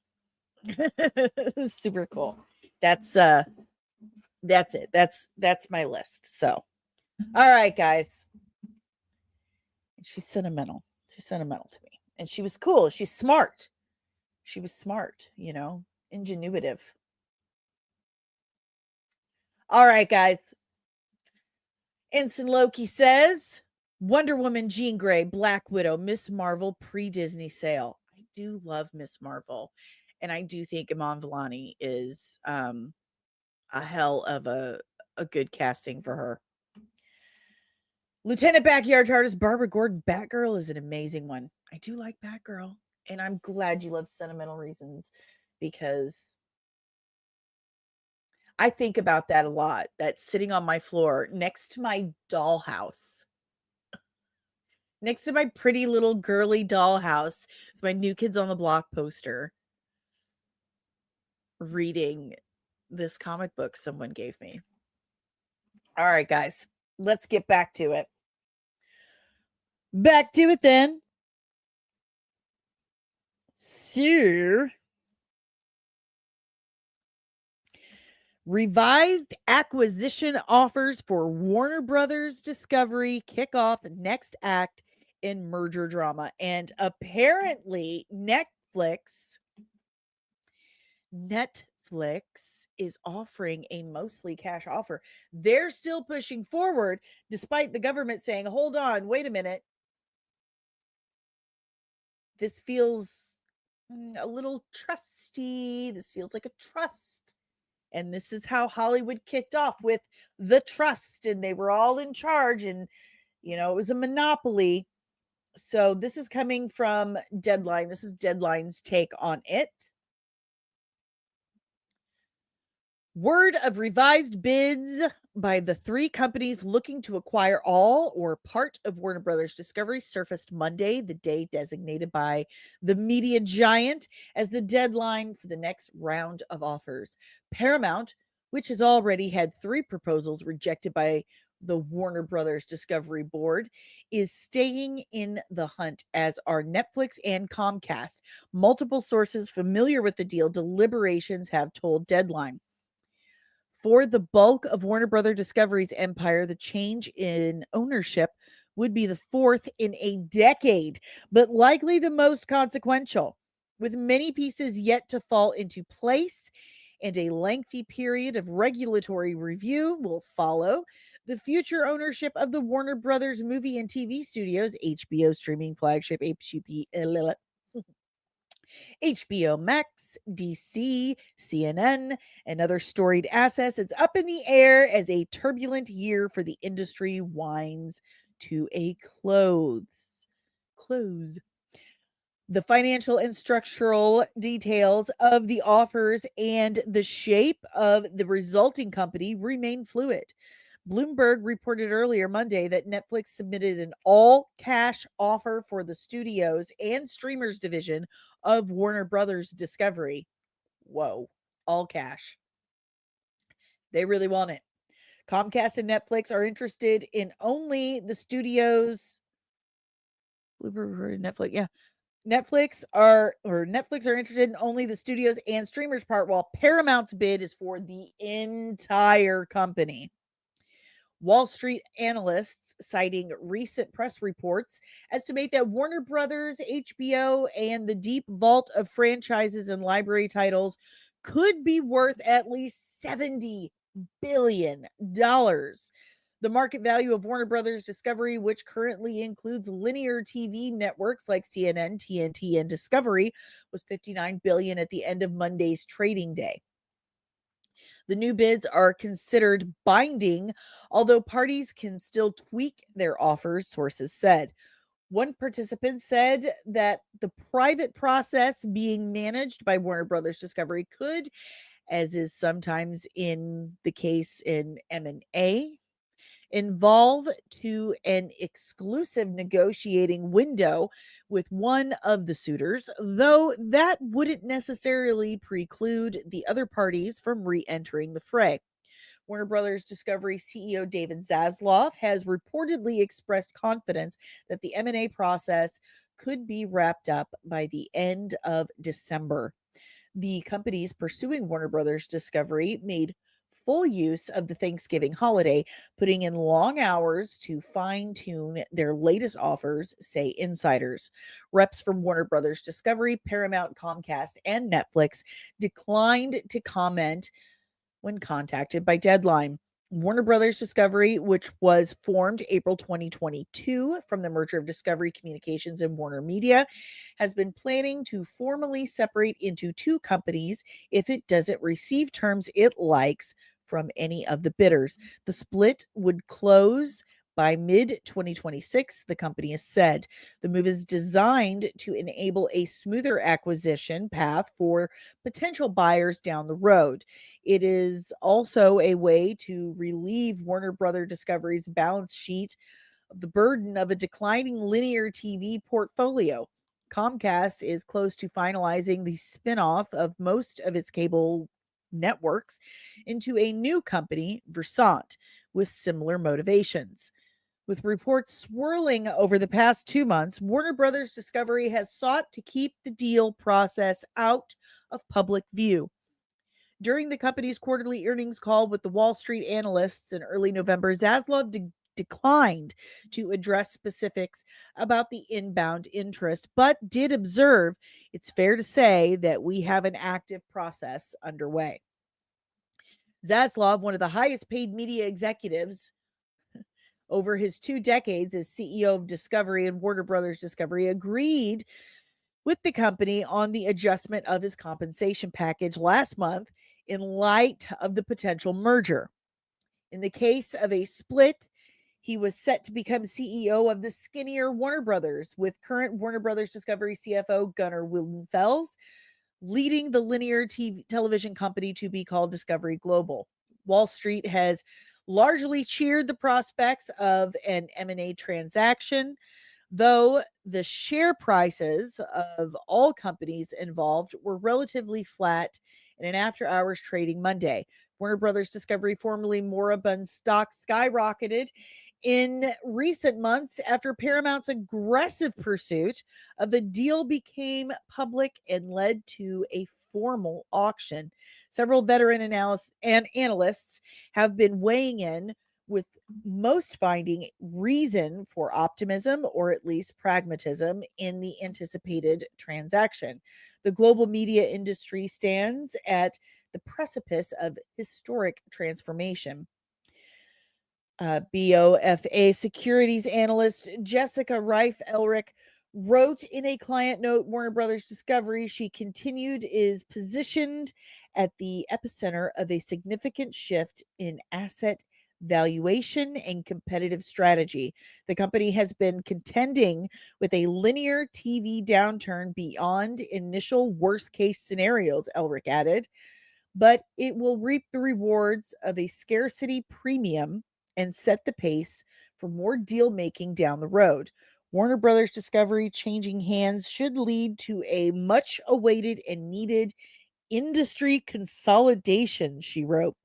Super cool. That's it. That's my list. So, all right, guys. She's sentimental. She's sentimental to me. And she was cool. She's smart. She was smart, ingenuitive. All right, guys. Ensign Loki says Wonder Woman, Jean Grey, Black Widow, Miss Marvel pre-Disney sale. I do love Miss Marvel. And I do think Iman Vellani is a hell of a good casting for her. Lieutenant Backyard Artist Barbara Gordon, Batgirl is an amazing one. I do like Batgirl. And I'm glad you love sentimental reasons, because I think about that a lot. That's sitting on my floor next to my dollhouse. Next to my pretty little girly dollhouse with my New Kids on the Block poster, reading this comic book someone gave me. All right, guys, let's get back to it. Back to it then. So, revised acquisition offers for Warner Brothers Discovery kick off next act in merger drama. And apparently Netflix is offering a mostly cash offer. They're still pushing forward despite the government saying, hold on, wait a minute. This feels a little trusty. This feels like a trust. And this is how Hollywood kicked off, with the trust, and they were all in charge, and it was a monopoly. So this is coming from Deadline. This is Deadline's take on it. Word of revised bids by the three companies looking to acquire all or part of Warner Brothers Discovery surfaced Monday, the day designated by the media giant as the deadline for the next round of offers. Paramount, which has already had 3 proposals rejected by the Warner Brothers Discovery Board, is staying in the hunt, as are Netflix and Comcast. Multiple sources familiar with the deal deliberations have told Deadline. For the bulk of Warner Brother Discovery's empire, the change in ownership would be the 4th in a decade, but likely the most consequential. With many pieces yet to fall into place and a lengthy period of regulatory review will follow, the future ownership of the Warner Brothers movie and TV studios, HBO streaming flagship HBO Max, DC, CNN, and other storied assets. It's up in the air as a turbulent year for the industry winds to a close. The financial and structural details of the offers and the shape of the resulting company remain fluid. Bloomberg reported earlier Monday that Netflix submitted an all-cash offer for the studios and streamers division of Warner Brothers Discovery. Whoa, all cash. They really want it. Comcast and Netflix are interested in only the studios. Netflix, yeah. Netflix are interested in only the studios and streamers part, while Paramount's bid is for the entire company. Wall Street analysts, citing recent press reports, estimate that Warner Brothers, HBO, and the deep vault of franchises and library titles could be worth at least $70 billion. The market value of Warner Brothers Discovery, which currently includes linear TV networks like CNN, TNT, and Discovery, was $59 billion at the end of Monday's trading day. The new bids are considered binding, although parties can still tweak their offers, sources said. One participant said that the private process being managed by Warner Brothers Discovery could, as is sometimes in the case in M&A, involve to an exclusive negotiating window with one of the suitors, though that wouldn't necessarily preclude the other parties from re-entering the fray. Warner Brothers Discovery CEO David Zaslav has reportedly expressed confidence that the M&A process could be wrapped up by the end of December. The companies pursuing Warner Brothers Discovery made full use of the Thanksgiving holiday, putting in long hours to fine-tune their latest offers, say insiders. Reps from Warner Brothers Discovery, Paramount, Comcast, and Netflix declined to comment when contacted by Deadline. Warner Brothers Discovery, which was formed April 2022 from the merger of Discovery Communications and Warner Media, has been planning to formally separate into 2 companies if it doesn't receive terms it likes from any of the bidders. The split would close by mid-2026, the company has said. The move is designed to enable a smoother acquisition path for potential buyers down the road. It is also a way to relieve Warner Brother Discovery's balance sheet of the burden of a declining linear TV portfolio. Comcast is close to finalizing the spinoff of most of its cable networks into a new company, Versant, with similar motivations. With reports swirling over the past 2 months, Warner Brothers Discovery has sought to keep the deal process out of public view. During the company's quarterly earnings call with the Wall Street analysts in early November, Zaslav declined to address specifics about the inbound interest, but did observe it's fair to say that we have an active process underway. Zaslav, one of the highest paid media executives over his 2 decades as CEO of Discovery and Warner Brothers Discovery, agreed with the company on the adjustment of his compensation package last month in light of the potential merger. In the case of a split, He was set to become CEO of the skinnier Warner Brothers, with current Warner Brothers Discovery CFO Gunnar Wildenfels leading the linear television company to be called Discovery Global. Wall Street has largely cheered the prospects of an M&A transaction, though the share prices of all companies involved were relatively flat in an after-hours trading Monday. Warner Brothers Discovery, formerly moribund stock, skyrocketed in recent months after Paramount's aggressive pursuit of the deal became public and led to a formal auction. Several veteran analysts have been weighing in, with most finding reason for optimism or at least pragmatism in the anticipated transaction. The global media industry stands at the precipice of historic transformation. BOFA securities analyst Jessica Reif Elric wrote in a client note, Warner Brothers Discovery, she continued, is positioned at the epicenter of a significant shift in asset valuation and competitive strategy. The company has been contending with a linear TV downturn beyond initial worst case scenarios, Elric added, but it will reap the rewards of a scarcity premium and set the pace for more deal making down the road. Warner Brothers Discovery changing hands should lead to a much awaited and needed industry consolidation, she wrote.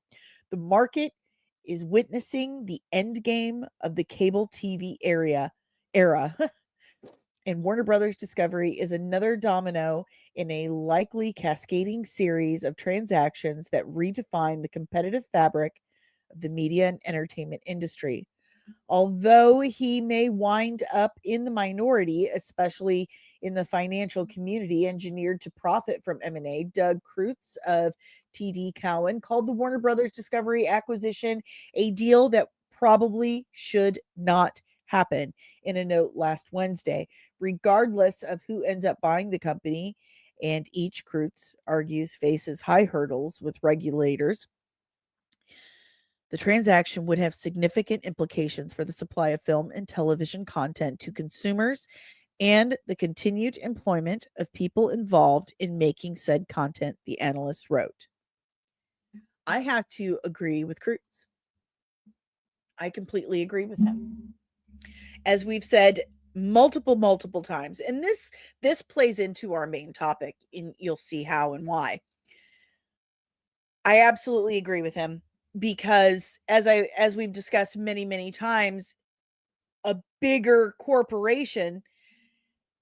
The market is witnessing the end game of the cable TV era. And Warner Brothers Discovery is another domino in a likely cascading series of transactions that redefine the competitive fabric of the media and entertainment industry. Although he may wind up in the minority, especially in the financial community engineered to profit from M&A, Doug Kreutz of TD Cowen called the Warner Brothers Discovery acquisition a deal that probably should not happen in a note last Wednesday. Regardless of who ends up buying the company, and each, Kreutz argues, faces high hurdles with regulators, the transaction would have significant implications for the supply of film and television content to consumers and the continued employment of people involved in making said content, the analyst wrote. I have to agree with Kreutz. I completely agree with him. As we've said multiple times, and this plays into our main topic, and you'll see how and why. I absolutely agree with him, because as we've discussed many times, a bigger corporation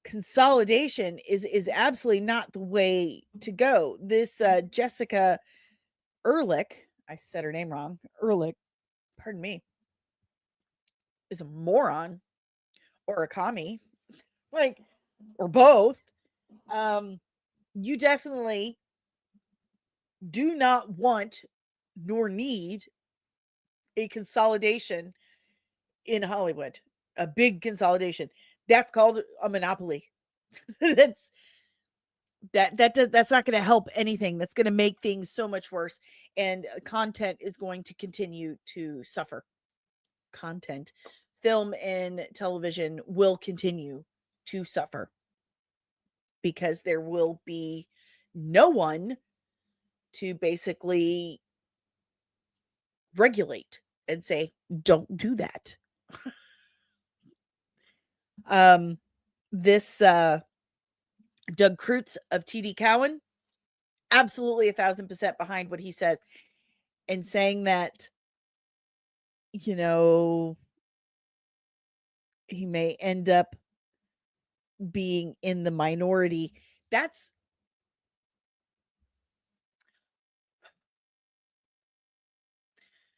consolidation is absolutely not the way to go. This Jessica Ehrlich, I said her name wrong, Ehrlich, pardon me, is a moron or a commie, like, or both. You definitely do not want nor need a consolidation in Hollywood, a big consolidation. That's called a monopoly. that's that's not going to help anything. That's going to make things so much worse, and content is going to continue to suffer. Content, film and television will continue to suffer because there will be no one to basically regulate and say, don't do that. This Doug Kreutz of TD Cowen, absolutely 1,000% behind what he says, and saying that, you know, he may end up being in the minority. That's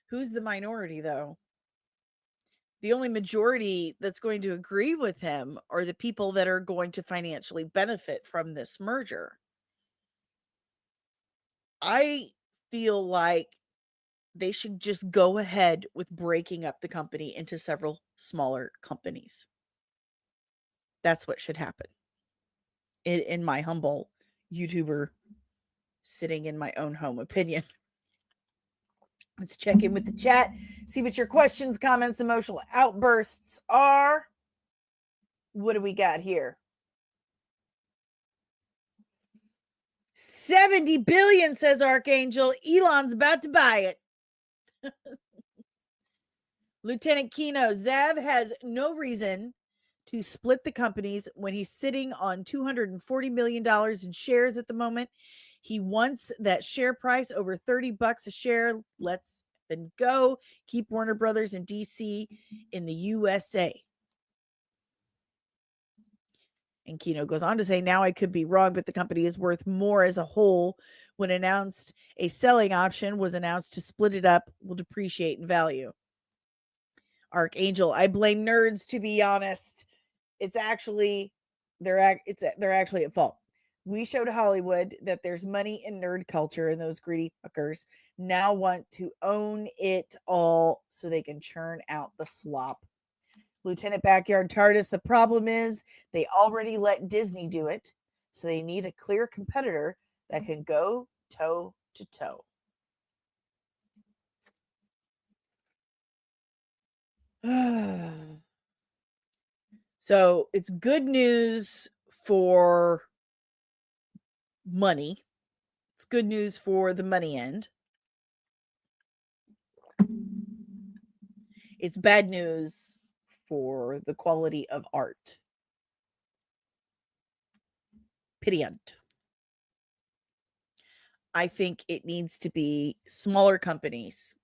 who's the minority, though? The only majority that's going to agree with him are the people that are going to financially benefit from this merger. I feel like they should just go ahead with breaking up the company into several smaller companies. That's what should happen. In my humble YouTuber sitting in my own home opinion. Let's check in with the chat, see what your questions, comments, emotional outbursts are. What do we got here? 70 billion, says Archangel. Elon's about to buy it. Lieutenant Kino, Zav has no reason to split the companies when he's sitting on $240 million in shares at the moment. He wants that share price over $30 a share. Let's then go. Keep Warner Brothers in DC in the USA. And Kino goes on to say, now I could be wrong, but the company is worth more as a whole. When announced, a selling option was announced to split it up, will depreciate in value. Archangel, I blame nerds, to be honest. It's actually, they're actually at fault. We showed Hollywood that there's money in nerd culture, and those greedy fuckers now want to own it all so they can churn out the slop. Lieutenant Backyard TARDIS, the problem is they already let Disney do it, so they need a clear competitor that can go toe to toe. So it's good news for money. It's good news for the money end. It's bad news for the quality of art. Period. I think it needs to be smaller companies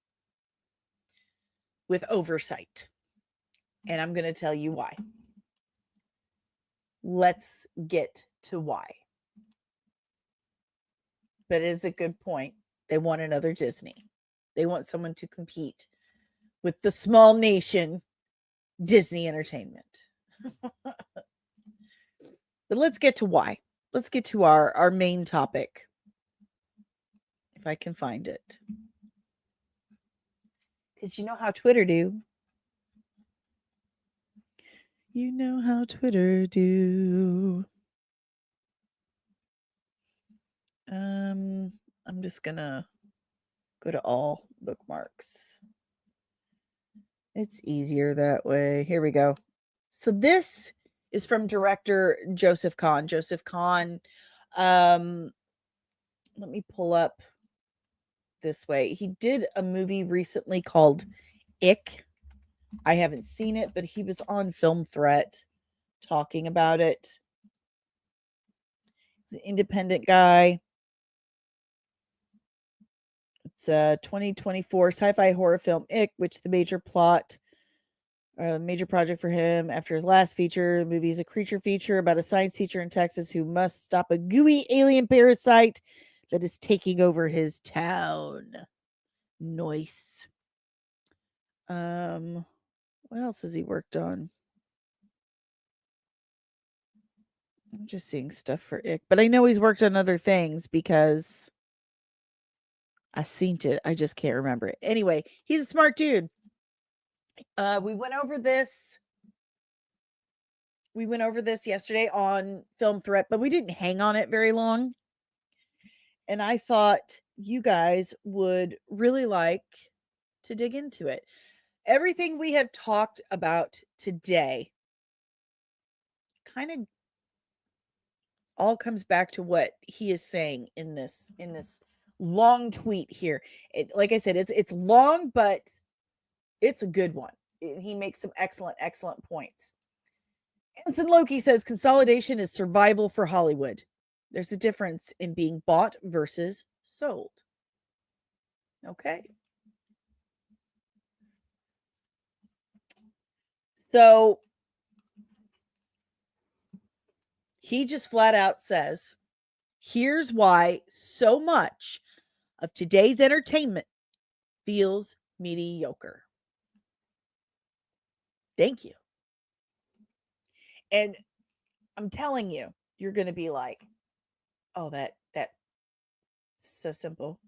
with oversight. And I'm going to tell you why. Let's get to why. But it is a good point. They want another Disney. They want someone to compete with the small nation Disney Entertainment. But let's get to why. Let's get to our main topic. If I can find it. Because you know how Twitter do. You know how Twitter do. I'm just gonna go to all bookmarks. It's easier that way. Here we go. So this is from director Joseph Kahn. Joseph Kahn, let me pull up this way. He did a movie recently called Ick. I haven't seen it, but he was on Film Threat talking about it. He's an independent guy. It's a 2024 sci-fi horror film, Ick, which the major project for him after his last feature. The movie is a creature feature about a science teacher in Texas who must stop a gooey alien parasite that is taking over his town. Nice. What else has he worked on? I'm just seeing stuff for Ick, but I know he's worked on other things because I seen it. I just can't remember it. Anyway, he's a smart dude. We went over this. We went over this yesterday on Film Threat, but we didn't hang on it very long. And I thought you guys would really like to dig into it. Everything we have talked about today kind of all comes back to what he is saying in this long tweet here. Like I said, it's long, but it's a good one. He makes some excellent points. Anson Loki says consolidation is survival for Hollywood. There's a difference in being bought versus sold. Okay. So he just flat out says, here's why so much of today's entertainment feels mediocre. Thank you. And I'm telling you, you're going to be like, oh, that's so simple.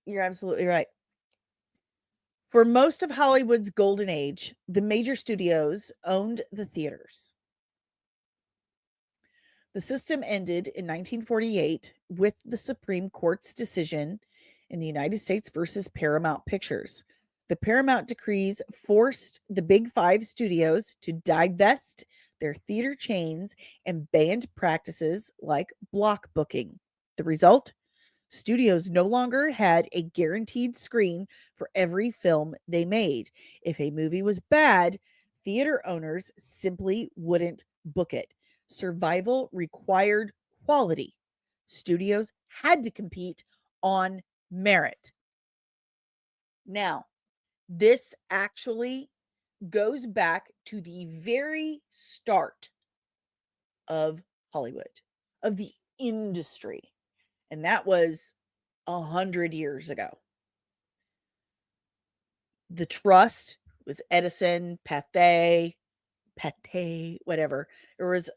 You're absolutely right. For most of Hollywood's golden age, the major studios owned the theaters. The system ended in 1948 with the Supreme Court's decision in the United States versus Paramount Pictures. The Paramount decrees forced the Big Five studios to divest their theater chains and banned practices like block booking. The result? Studios no longer had a guaranteed screen for every film they made. If a movie was bad, theater owners simply wouldn't book it. Survival required quality. Studios had to compete on merit. Now, this actually goes back to the very start of Hollywood, of the industry. And that was 100 years ago. The trust was Edison, Pathé, whatever. There was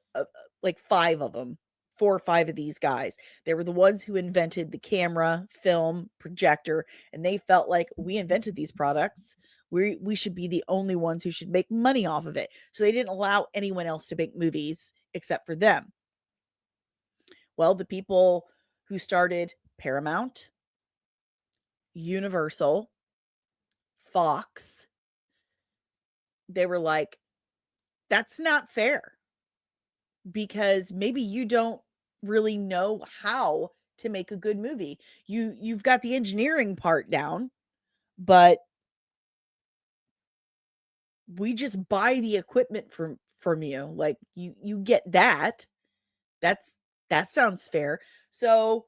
like 5 of them, 4 or 5 of these guys. They were the ones who invented the camera, film, projector, and they felt like we invented these products. We should be the only ones who should make money off of it. So they didn't allow anyone else to make movies except for them. Well, the people who started Paramount, Universal, Fox, they were like, that's not fair, because maybe you don't really know how to make a good movie. You've got the engineering part down, but we just buy the equipment from you. Like you get that. That sounds fair. So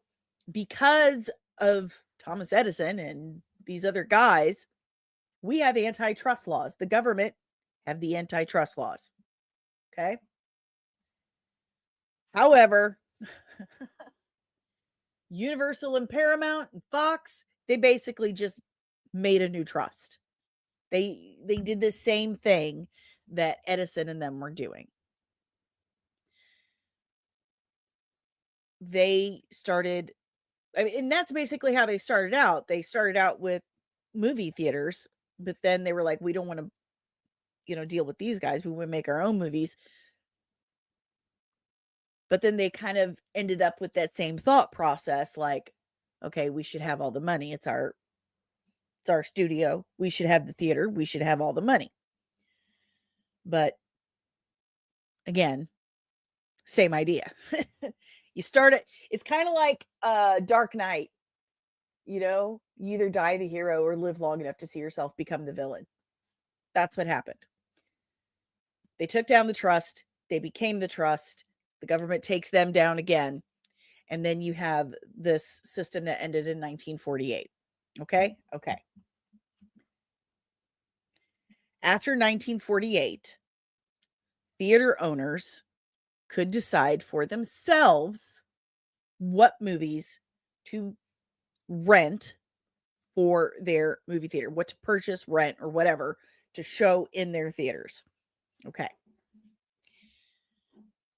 because of Thomas Edison and these other guys, we have antitrust laws. The government have the antitrust laws. Okay. However, Universal and Paramount and Fox, they basically just made a new trust. They did the same thing that Edison and them were doing. They started, I mean, and that's basically how they started out. They started out with movie theaters, but then they were like, we don't want to, deal with these guys. We want to make our own movies. But then they kind of ended up with that same thought process, like, okay, we should have all the money. It's our studio. We should have the theater. We should have all the money. But again, same idea. You start it. It's kind of like Dark Knight. You either die the hero or live long enough to see yourself become the villain. That's what happened. They took down the trust. They became the trust. The government takes them down again. And then you have this system that ended in 1948. Okay? Okay. After 1948, theater owners could decide for themselves what movies to rent for their movie theater, what to purchase, rent, or whatever to show in their theaters. Okay.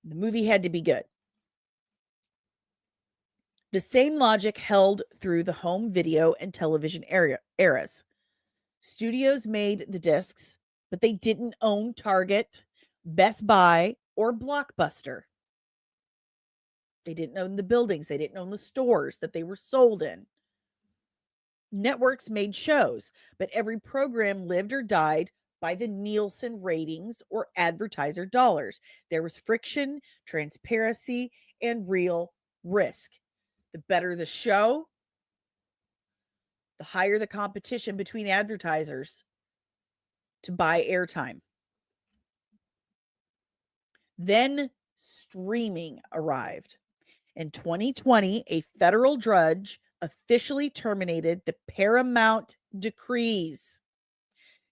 The movie had to be good. The same logic held through the home video and television eras. Studios made the discs, but they didn't own Target, Best Buy, or Blockbuster. They didn't own the buildings. They didn't own the stores that they were sold in. Networks made shows, but every program lived or died by the Nielsen ratings or advertiser dollars. There was friction, transparency, and real risk. The better the show, the higher the competition between advertisers to buy airtime. Then streaming arrived. In 2020, a federal judge officially terminated the Paramount decrees,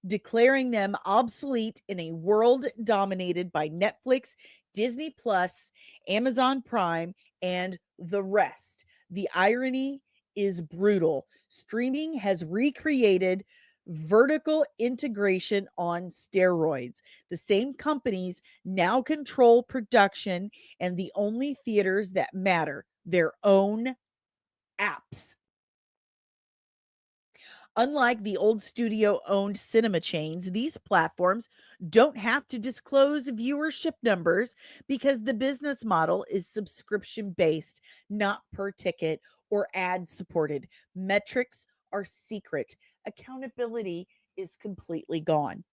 declaring them obsolete in a world dominated by Netflix, Disney Plus, Amazon Prime, and the rest. The irony is brutal. Streaming has recreated vertical integration on steroids. The same companies now control production and the only theaters that matter, their own apps. Unlike the old studio-owned cinema chains, these platforms don't have to disclose viewership numbers because the business model is subscription-based, not per ticket or ad supported. Metrics are secret. Accountability is completely gone.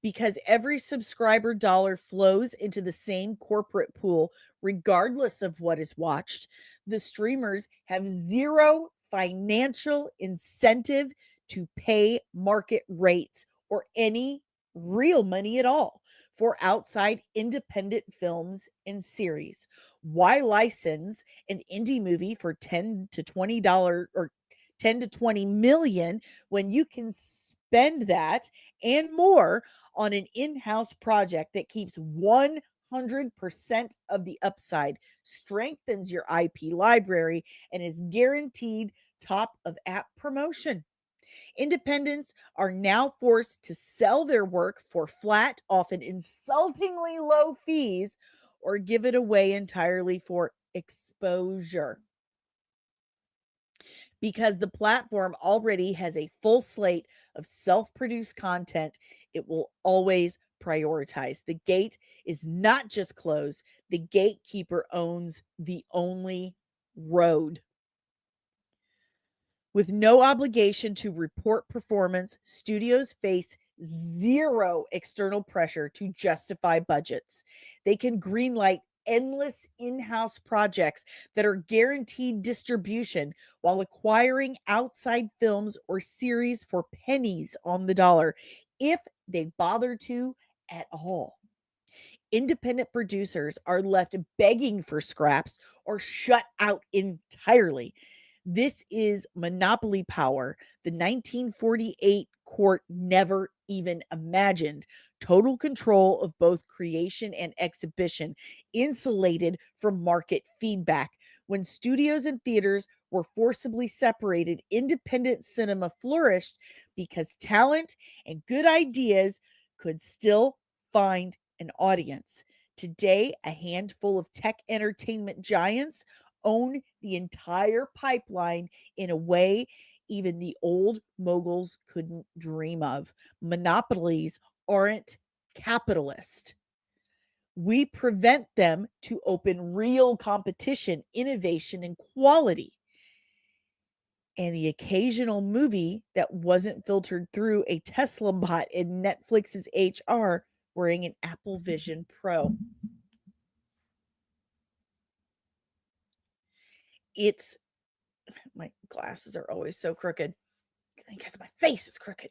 Because every subscriber dollar flows into the same corporate pool, regardless of what is watched, the streamers have zero financial incentive to pay market rates or any real money at all for outside independent films and series. Why license an indie movie for $10 to $20 or 10 to 20 million when you can spend that and more on an in-house project that keeps 100% of the upside, strengthens your IP library, and is guaranteed top of app promotion? Independents are now forced to sell their work for flat, often insultingly low fees, or give it away entirely for exposure. Because the platform already has a full slate of self produced content, it will always prioritize. The gate is not just closed, the gatekeeper owns the only road. With no obligation to report performance, studios face zero external pressure to justify budgets. They can greenlight endless in house projects that are guaranteed distribution while acquiring outside films or series for pennies on the dollar, if they bother to at all. Independent producers are left begging for scraps or shut out entirely. This is monopoly power the 1948 court never even imagined. Total control of both creation and exhibition, insulated from market feedback. When studios and theaters were forcibly separated, independent cinema flourished because talent and good ideas could still find an audience. Today, a handful of tech entertainment giants own the entire pipeline in a way even the old moguls couldn't dream of. Monopolies aren't capitalist. We prevent them to open real competition, innovation, and quality. And the occasional movie that wasn't filtered through a Tesla bot in Netflix's HR wearing an Apple Vision Pro. It's my glasses are always so crooked because my face is crooked.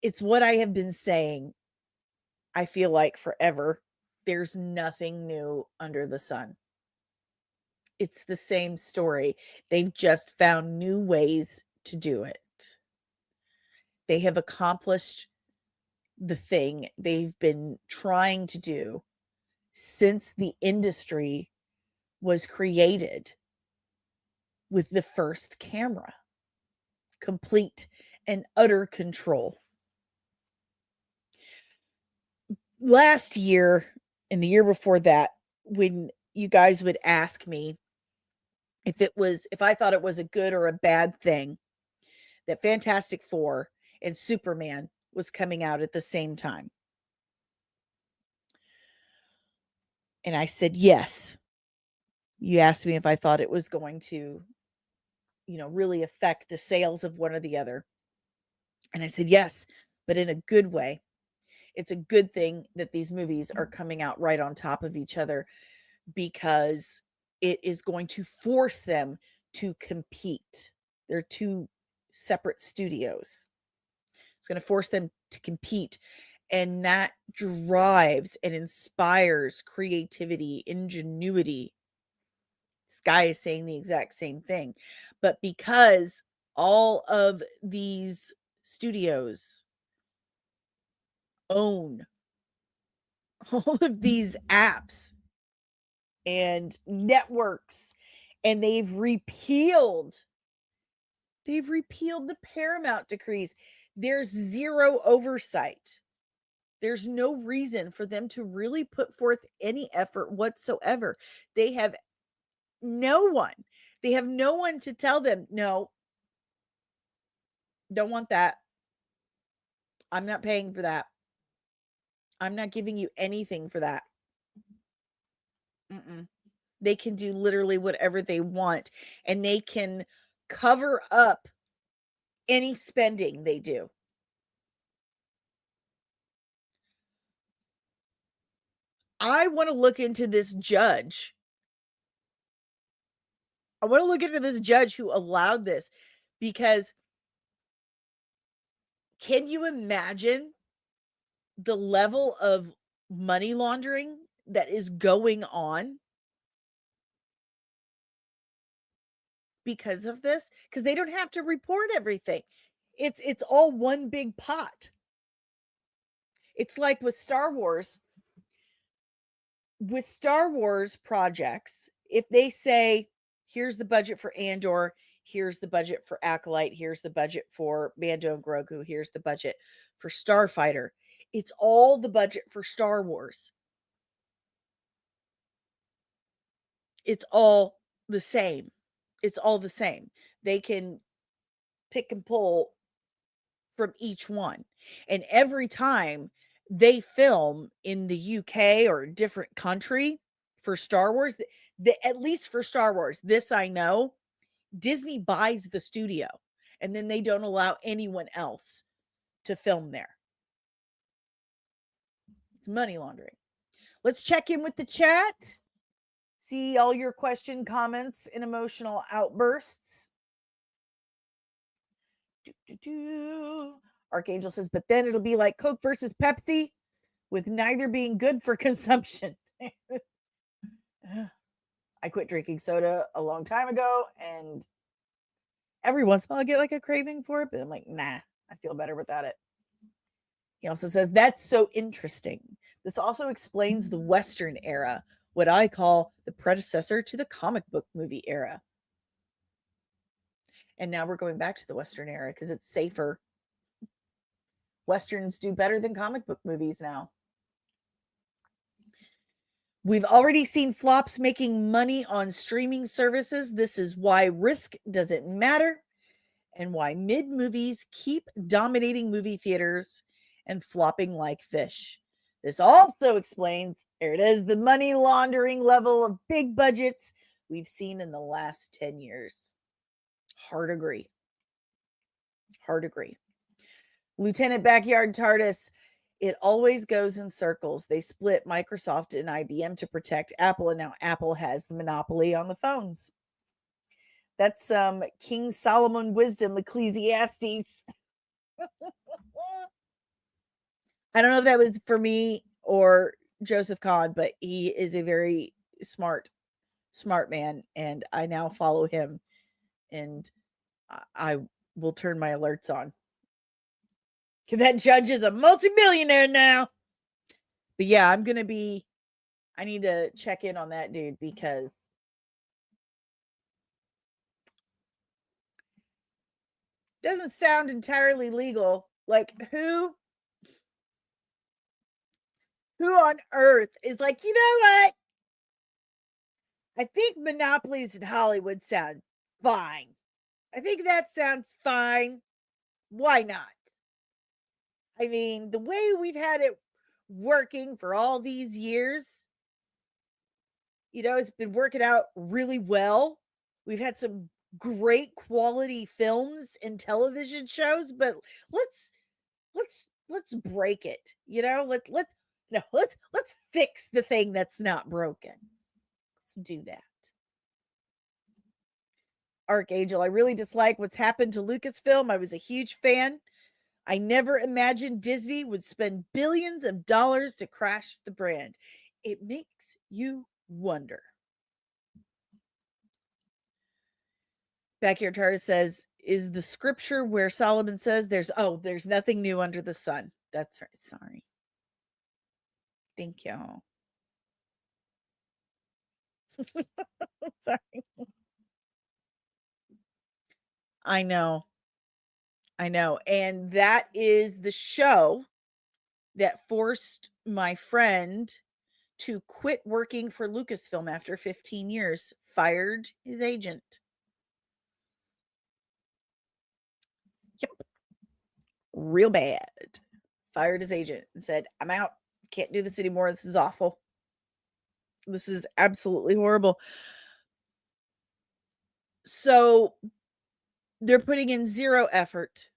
It's what I have been saying, I feel like forever. There's nothing new under the sun. It's the same story. They've just found new ways to do it. They have accomplished the thing they've been trying to do since the industry was created with the first camera. Complete and utter control. Last year and the year before that, when you guys would ask me if I thought it was a good or a bad thing that Fantastic Four and Superman was coming out at the same time. And I said yes. You asked me if I thought it was going to, really affect the sales of one or the other. And I said yes, but in a good way. It's a good thing that these movies are coming out right on top of each other, because it is going to force them to compete. They're two separate studios. It's going to force them to compete, and that drives and inspires creativity, ingenuity. This guy is saying the exact same thing. But because all of these studios own all of these apps and networks, and they've repealed the Paramount decrees, there's zero oversight. There's no reason for them to really put forth any effort whatsoever. They have no one. They have no one to tell them, no, don't want that. I'm not paying for that. I'm not giving you anything for that. Mm-mm. They can do literally whatever they want, and they can cover up any spending they do. I want to look into this judge. I want to look into this judge who allowed this, because can you imagine the level of money laundering that is going on because of this? Because they don't have to report everything. It's all one big pot. It's like with Star Wars. With Star Wars projects, if they say, here's the budget for Andor, here's the budget for Acolyte, here's the budget for Mando and Grogu, here's the budget for Starfighter, it's all the budget for Star Wars. It's all the same. It's all the same. They can pick and pull from each one. And every time they film in the UK or a different country for Star Wars, at least for Star Wars, this I know, Disney buys the studio and then they don't allow anyone else to film there. It's money laundering. Let's check in with the chat. See all your question, comments, and emotional outbursts. Archangel says, but then it'll be like Coke versus Pepsi, with neither being good for consumption. I quit drinking soda a long time ago, and every once in a while I get like a craving for it, but I'm like, nah, I feel better without it. He also says, that's so interesting. This also explains the Western era, what I call the predecessor to the comic book movie era. And now we're going back to the Western era because it's safer. Westerns do better than comic book movies now. We've already seen flops making money on streaming services. This is why risk doesn't matter and why mid-movies keep dominating movie theaters and flopping like fish. This also explains, there it is, the money laundering level of big budgets we've seen in the last 10 years. Hard agree. Hard agree. Lieutenant Backyard TARDIS, it always goes in circles. They split Microsoft and IBM to protect Apple, and now Apple has the monopoly on the phones. That's some King Solomon wisdom, Ecclesiastes. I don't know if that was for me or Joseph Kahn, but he is a very smart man, and I now follow him, and I will turn my alerts on. That judge is a multimillionaire now. But yeah, I need to check in on that dude, because it doesn't sound entirely legal. Like, who on earth is like, you know what? I think monopolies in Hollywood sound fine. I think that sounds fine. Why not? I mean, the way we've had it working for all these years, it's been working out really well. We've had some great quality films and television shows, but let's break it. Let's fix the thing that's not broken. Let's do that. Archangel, I really dislike what's happened to Lucasfilm. I was a huge fan. I never imagined Disney would spend billions of dollars to crash the brand. It makes you wonder. Backyard TARDIS says, is the scripture where Solomon says there's nothing new under the sun. That's right. Sorry. Thank you. Sorry. I know. And that is the show that forced my friend to quit working for Lucasfilm after 15 years, fired his agent. Yep. Real bad. Fired his agent and said, I'm out. Can't do this anymore. This is awful. This is absolutely horrible. So they're putting in zero effort.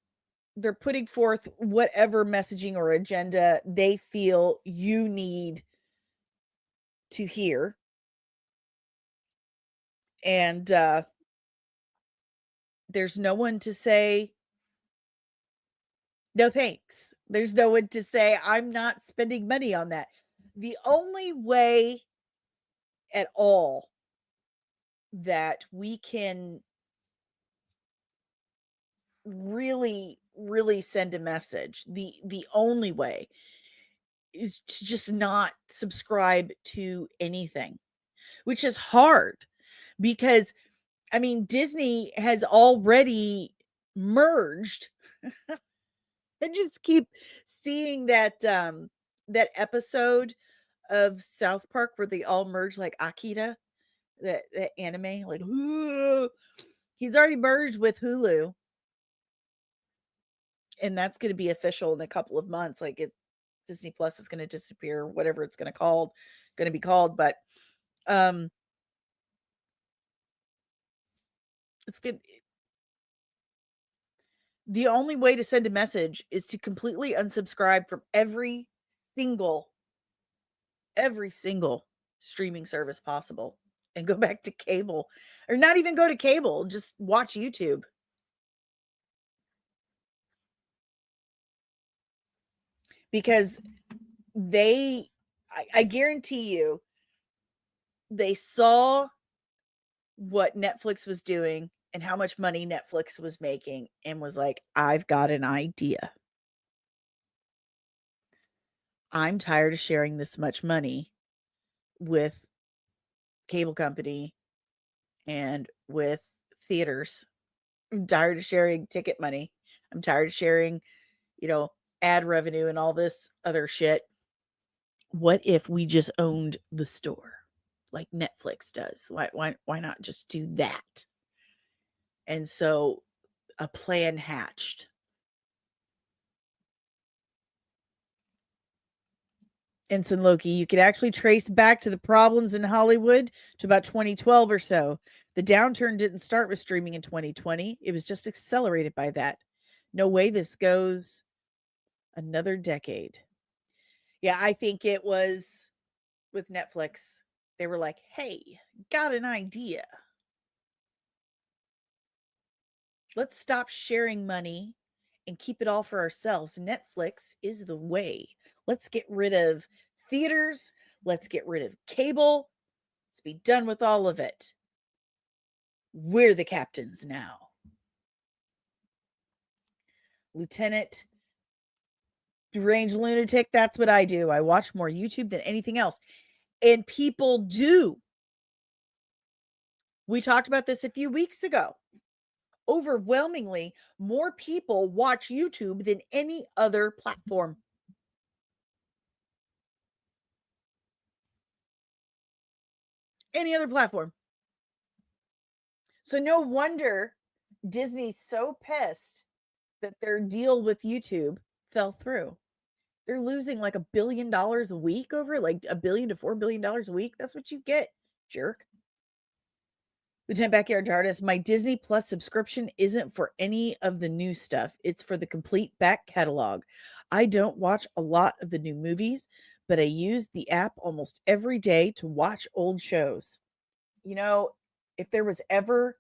They're putting forth whatever messaging or agenda they feel you need to hear. And there's no one to say, no thanks. There's no one to say, I'm not spending money on that. The only way at all that we can really send a message, the only way is to just not subscribe to anything, which is hard because I mean Disney has already merged. I just keep seeing that that episode of South Park where they all merge like Akira, that anime, like he's already merged with Hulu, and that's going to be official in a couple of months. Like Disney Plus is going to disappear, whatever it's going to be called, but it's good. The only way to send a message is to completely unsubscribe from every single streaming service possible and go back to cable, or not even go to cable, just watch YouTube. Because I guarantee you, they saw what Netflix was doing and how much money Netflix was making and was like, I've got an idea. I'm tired of sharing this much money with cable company and with theaters. I'm tired of sharing ticket money. I'm tired of sharing, ad revenue and all this other shit. What if we just owned the store like Netflix does? Why not just do that? And so a plan hatched. Ensign Loki, you could actually trace back to the problems in Hollywood to about 2012 or so. The downturn didn't start with streaming in 2020. It was just accelerated by that. No way this goes another decade. Yeah, I think it was with Netflix. They were like, hey, got an idea. Let's stop sharing money and keep it all for ourselves. Netflix is the way. Let's get rid of theaters. Let's get rid of cable. Let's be done with all of it. We're the captains now. Lieutenant Deranged Lunatic, that's what I do. I watch more YouTube than anything else. And people do. We talked about this a few weeks ago. Overwhelmingly, more people watch YouTube than any other platform. Any other platform. So no wonder Disney's so pissed that their deal with YouTube fell through. They're losing like $1 billion a week over it, like $1 billion to $4 billion a week. That's what you get, jerk. Lieutenant Backyard Artist, my Disney Plus subscription isn't for any of the new stuff. It's for the complete back catalog. I don't watch a lot of the new movies, but I use the app almost every day to watch old shows. If there was ever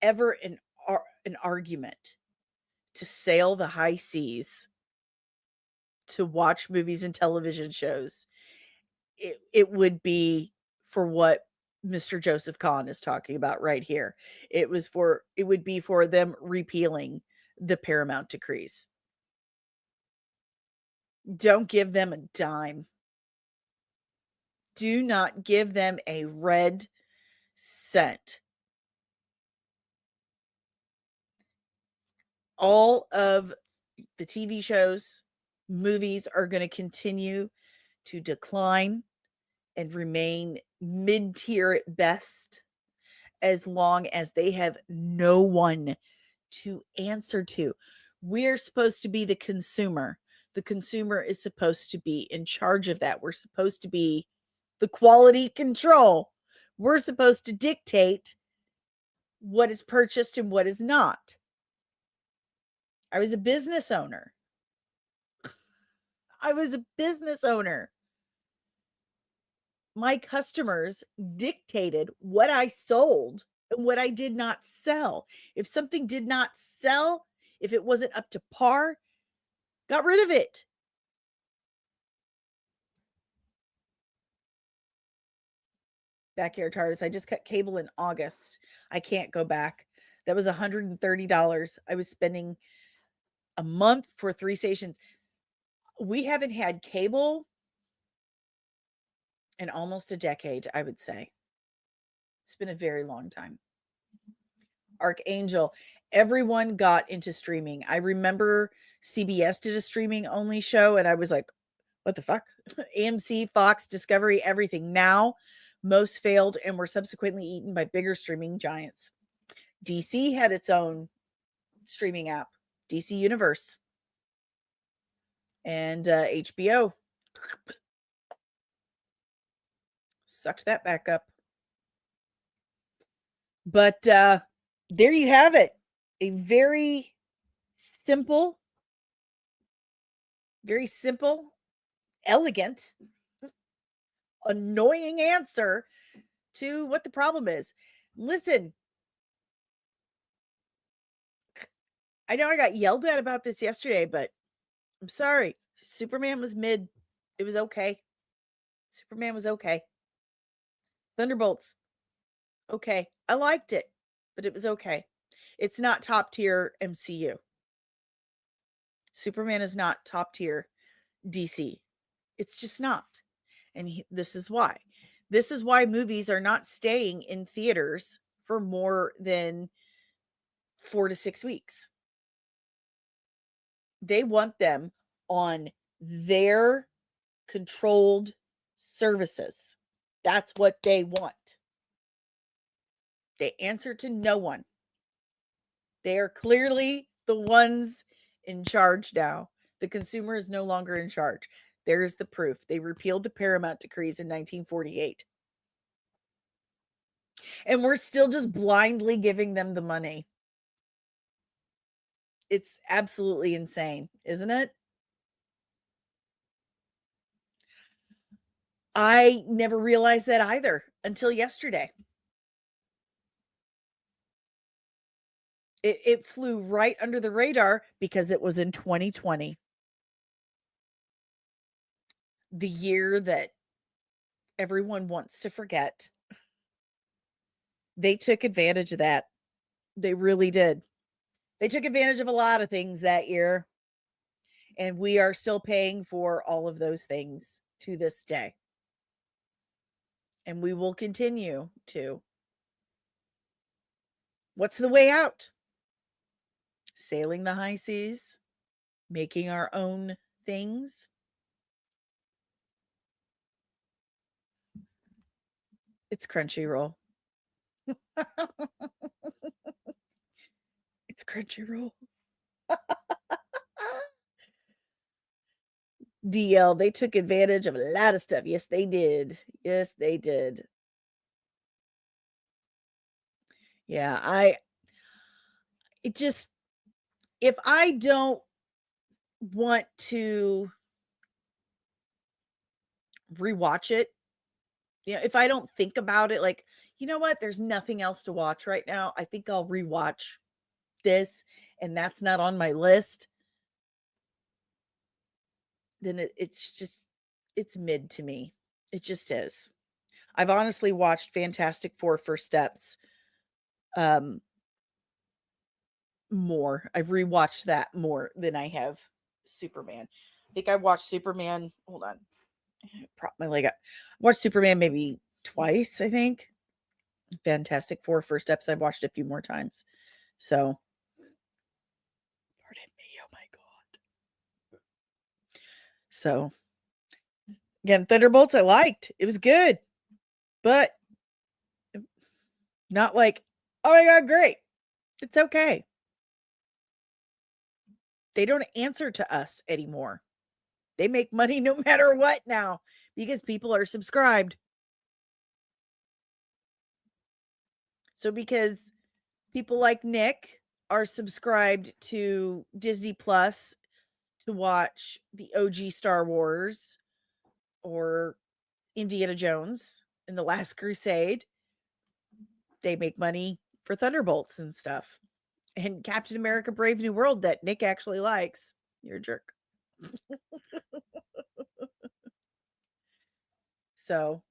an argument to sail the high seas to watch movies and television shows, it would be for what Mr. Joseph Kahn is talking about right here. It would be for them repealing the Paramount decrees. Don't give them a dime. Do not give them a red cent. All of the TV shows, movies are going to continue to decline and remain mid-tier at best as long as they have no one to answer to. We're supposed to be the consumer. The consumer is supposed to be in charge of that. We're supposed to be the quality control. We're supposed to dictate what is purchased and what is not. I was a business owner. My customers dictated what I sold and what I did not sell. If something did not sell, if it wasn't up to par, got rid of it. Backyard TARDIS. I just cut cable in August. I can't go back. That was $130. I was spending a month for 3 stations. We haven't had cable in almost a decade, I would say. It's been a very long time. Archangel. Everyone got into streaming. I remember CBS did a streaming only show and I was like, what the fuck? AMC, Fox, Discovery, everything. Now, most failed and were subsequently eaten by bigger streaming giants. DC had its own streaming app, DC Universe, and HBO sucked that back up. But there you have it. A very simple, elegant, annoying answer to what the problem is. Listen, I know I got yelled at about this yesterday, but I'm sorry. Superman was mid. It was okay. Superman was okay. Thunderbolts, okay. I liked it, but it was okay. It's not top tier MCU. Superman is not top tier DC. It's just not. And this is why. This is why movies are not staying in theaters for more than 4 to 6 weeks. They want them on their controlled services. That's what they want. They answer to no one. They are clearly the ones in charge now. The consumer is no longer in charge. There's the proof. They repealed the Paramount decrees in 1948. And we're still just blindly giving them the money. It's absolutely insane, isn't it? I never realized that either until yesterday. It flew right under the radar because it was in 2020. The year that everyone wants to forget. They took advantage of that. They really did. They took advantage of a lot of things that year. And we are still paying for all of those things to this day. And we will continue to. What's the way out? Sailing the high seas, making our own things. It's Crunchyroll. It's Crunchyroll. DL, they took advantage of a lot of stuff. Yes, they did. Yes, they did. Yeah, if I don't want to rewatch it, if I don't think about it, like, you know what, there's nothing else to watch right now, I think I'll rewatch this, and that's not on my list, then it's mid to me. It just is. I've honestly watched Fantastic Four First Steps more. I've rewatched that more than I have Superman. I think I watched Superman. Hold on. Prop my leg up. I watched Superman maybe twice, I think. Fantastic Four First Steps I've watched a few more times. So, pardon me. Oh my God. So, again, Thunderbolts I liked. It was good. But not like, oh my God, great. It's okay. They don't answer to us anymore. They make money no matter what now because people are subscribed. So because people like Nick are subscribed to Disney Plus to watch the OG Star Wars or Indiana Jones in The Last Crusade, they make money for Thunderbolts and stuff. And Captain America Brave New World that Nick actually likes. You're a jerk. So,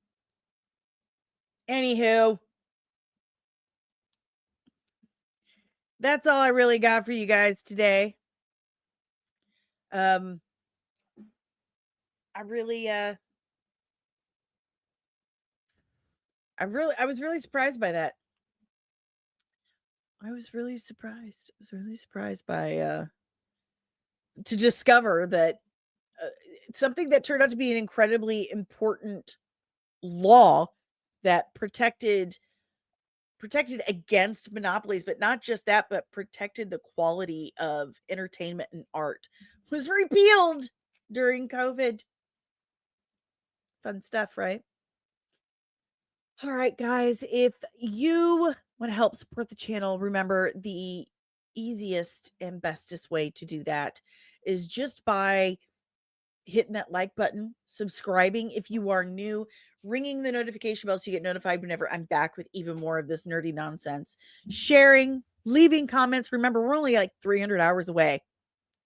anywho, that's all I really got for you guys today. I was really surprised by that. I was really surprised. I was really surprised by to discover that something that turned out to be an incredibly important law that protected against monopolies, but not just that, but protected the quality of entertainment and art was repealed during COVID. Fun stuff, right? All right, guys, if you want to help support the channel, remember the easiest and bestest way to do that is just by hitting that like button, subscribing if you are new, ringing the notification bell so you get notified whenever I'm back with even more of this nerdy nonsense, sharing, leaving comments. Remember, we're only like 300 hours away,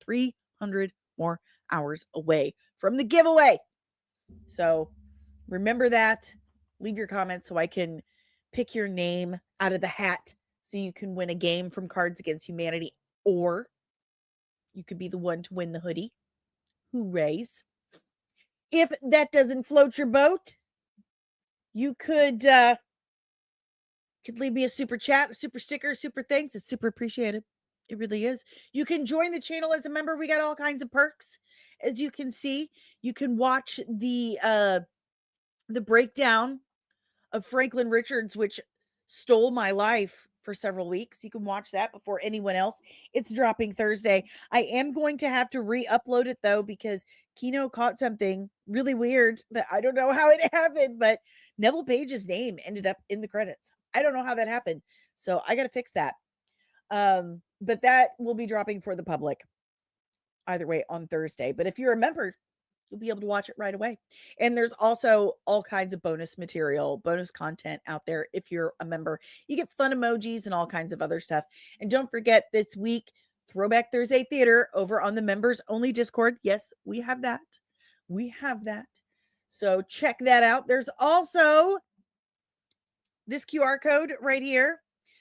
300 more hours away from the giveaway. So remember that. Leave your comments so I can pick your name out of the hat so you can win a game from Cards Against Humanity, or you could be the one to win the hoodie. Hoorays. If that doesn't float your boat, you could leave me a super chat, a super sticker, super thanks. It's super appreciated. It really is. You can join the channel as a member. We got all kinds of perks. As you can see, you can watch the breakdown of Franklin Richards, which stole my life for several weeks. You can watch that before anyone else. It's dropping Thursday. I am going to have to re-upload it though, because Kino caught something really weird that I don't know how it happened, but Neville Page's name ended up in the credits. I don't know how that happened. So I got to fix that. But that will be dropping for the public either way on Thursday. But if you're a member, you'll be able to watch it right away. And there's also all kinds of bonus material, bonus content out there. If you're a member, you get fun emojis and all kinds of other stuff. And don't forget, this week, Throwback Thursday Theater over on the members only Discord. Yes, we have that. We have that. So check that out. There's also this QR code right here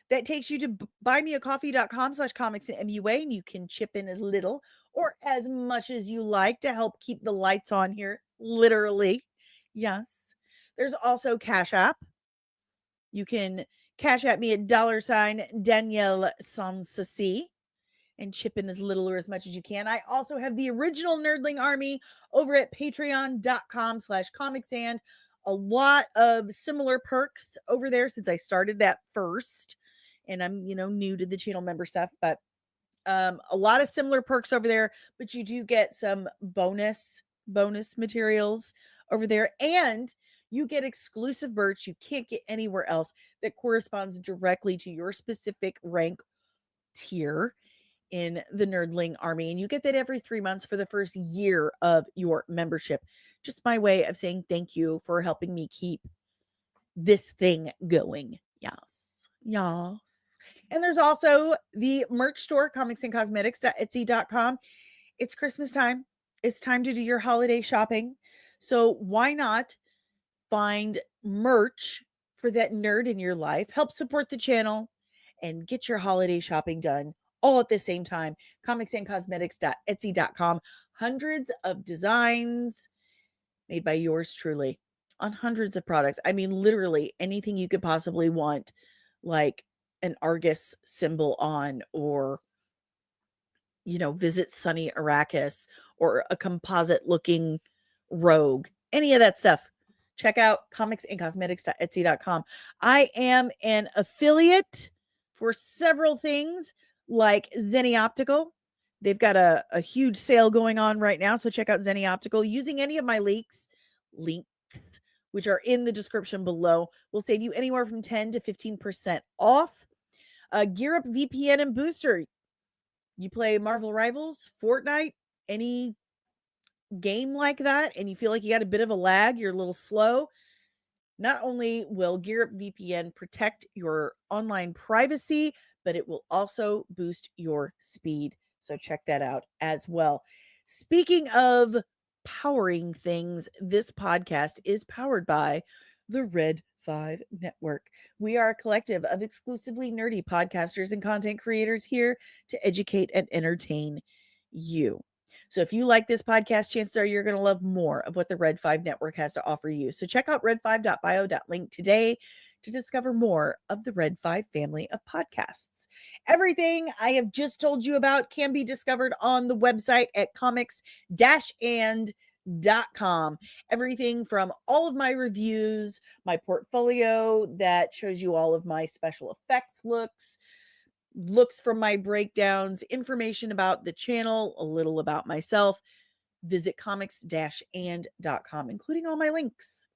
that takes you to buymeacoffee.com/comicsandmua, and you can chip in as little or as much as you like to help keep the lights on here, literally. Yes. There's also Cash App. You can Cash App me at $DanielleSoncasie and chip in as little or as much as you can. I also have the original Nerdling Army over at patreon.com/comicsand. A lot of similar perks over there since I started that first. And I'm, new to the channel member stuff, but a lot of similar perks over there, but you do get some bonus materials over there, and you get exclusive merch you can't get anywhere else that corresponds directly to your specific rank tier in the Nerdling Army. And you get that every 3 months for the first year of your membership. Just my way of saying thank you for helping me keep this thing going. Yes. And there's also the merch store, comicsandcosmetics.etsy.com. It's Christmas time. It's time to do your holiday shopping. So why not find merch for that nerd in your life? Help support the channel and get your holiday shopping done all at the same time. comicsandcosmetics.etsy.com. Hundreds of designs made by yours truly on hundreds of products. I mean, literally anything you could possibly want, like an Argus symbol on, or, Visit Sunny Arrakis, or a composite looking rogue, any of that stuff. Check out comicsandcosmetics.etsy.com. I am an affiliate for several things like Zenny Optical. They've got a huge sale going on right now. So check out Zenny Optical. Using any of my links which are in the description below, will save you anywhere from 10 to 15% off. Gear Up VPN and Booster. You play Marvel Rivals, Fortnite, any game like that, and you feel like you got a bit of a lag, you're a little slow. Not only will Gear Up VPN protect your online privacy, but it will also boost your speed. So check that out as well. Speaking of powering things, this podcast is powered by the Red 5 Network. We are a collective of exclusively nerdy podcasters and content creators here to educate and entertain you. So if you like this podcast, chances are you're going to love more of what the Red 5 Network has to offer you. So check out red5.bio.link today to discover more of the Red 5 family of podcasts. Everything I have just told you about can be discovered on the website at comics-and.com. Everything from all of my reviews, my portfolio that shows you all of my special effects looks from my breakdowns, information about the channel, a little about myself. Visit comics-and.com, including all my links,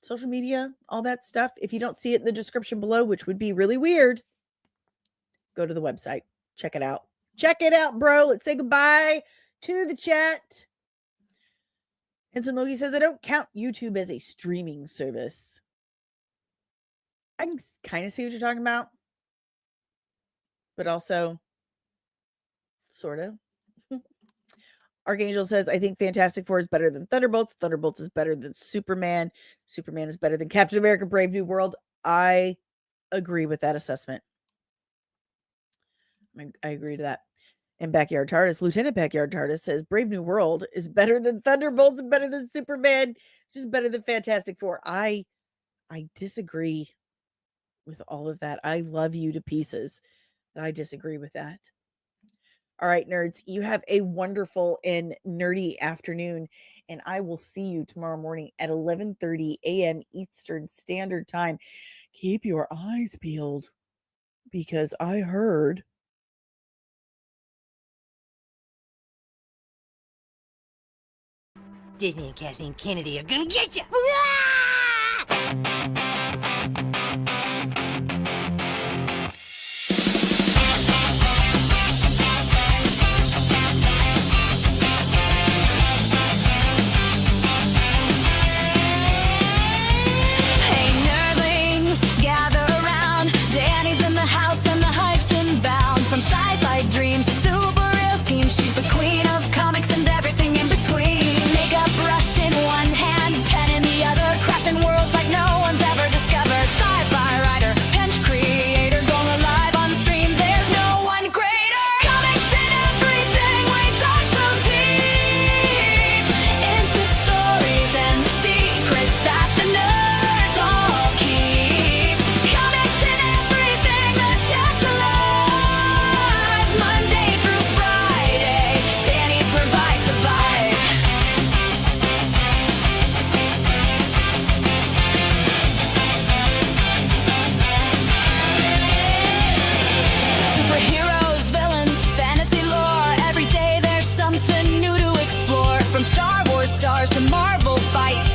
social media, all that stuff. If you don't see it in the description below, which would be really weird, go to the website. Check it out. Check it out, bro. Let's say goodbye to the chat. Ensign Logie says, I don't count YouTube as a streaming service. I can kind of see what you're talking about, but also sort of. Archangel says, I think Fantastic Four is better than Thunderbolts. Thunderbolts is better than Superman. Superman is better than Captain America, Brave New World. I agree with that assessment. I agree to that. And Backyard TARDIS, Lieutenant Backyard TARDIS says, Brave New World is better than Thunderbolts and better than Superman, which is better than Fantastic Four. I disagree with all of that. I love you to pieces, but I disagree with that. All right, nerds, you have a wonderful and nerdy afternoon, and I will see you tomorrow morning at 11:30 a.m. Eastern Standard Time. Keep your eyes peeled, because I heard Disney and Kathleen Kennedy are gonna get you! Hey nerdlings, gather around. Dani's in the house and the hype's inbound. From sci-fi dreams to super real schemes, she's the queen of comics and everything in between. Makeup brush in one hand, pen in the other, crafting worlds like no one's ever discovered. Sci-fi writer, pinch creator, going live on stream. There's no one greater. Comics and everything, we dive so deep into stories and the secrets that the nerds all keep. Comics and everything, the chat's alive. Monday through Friday, Dani provides the vibe. Superheroes, villains, fantasy lore. Every day there's something new to explore. From Star Wars stars to Marvel fights,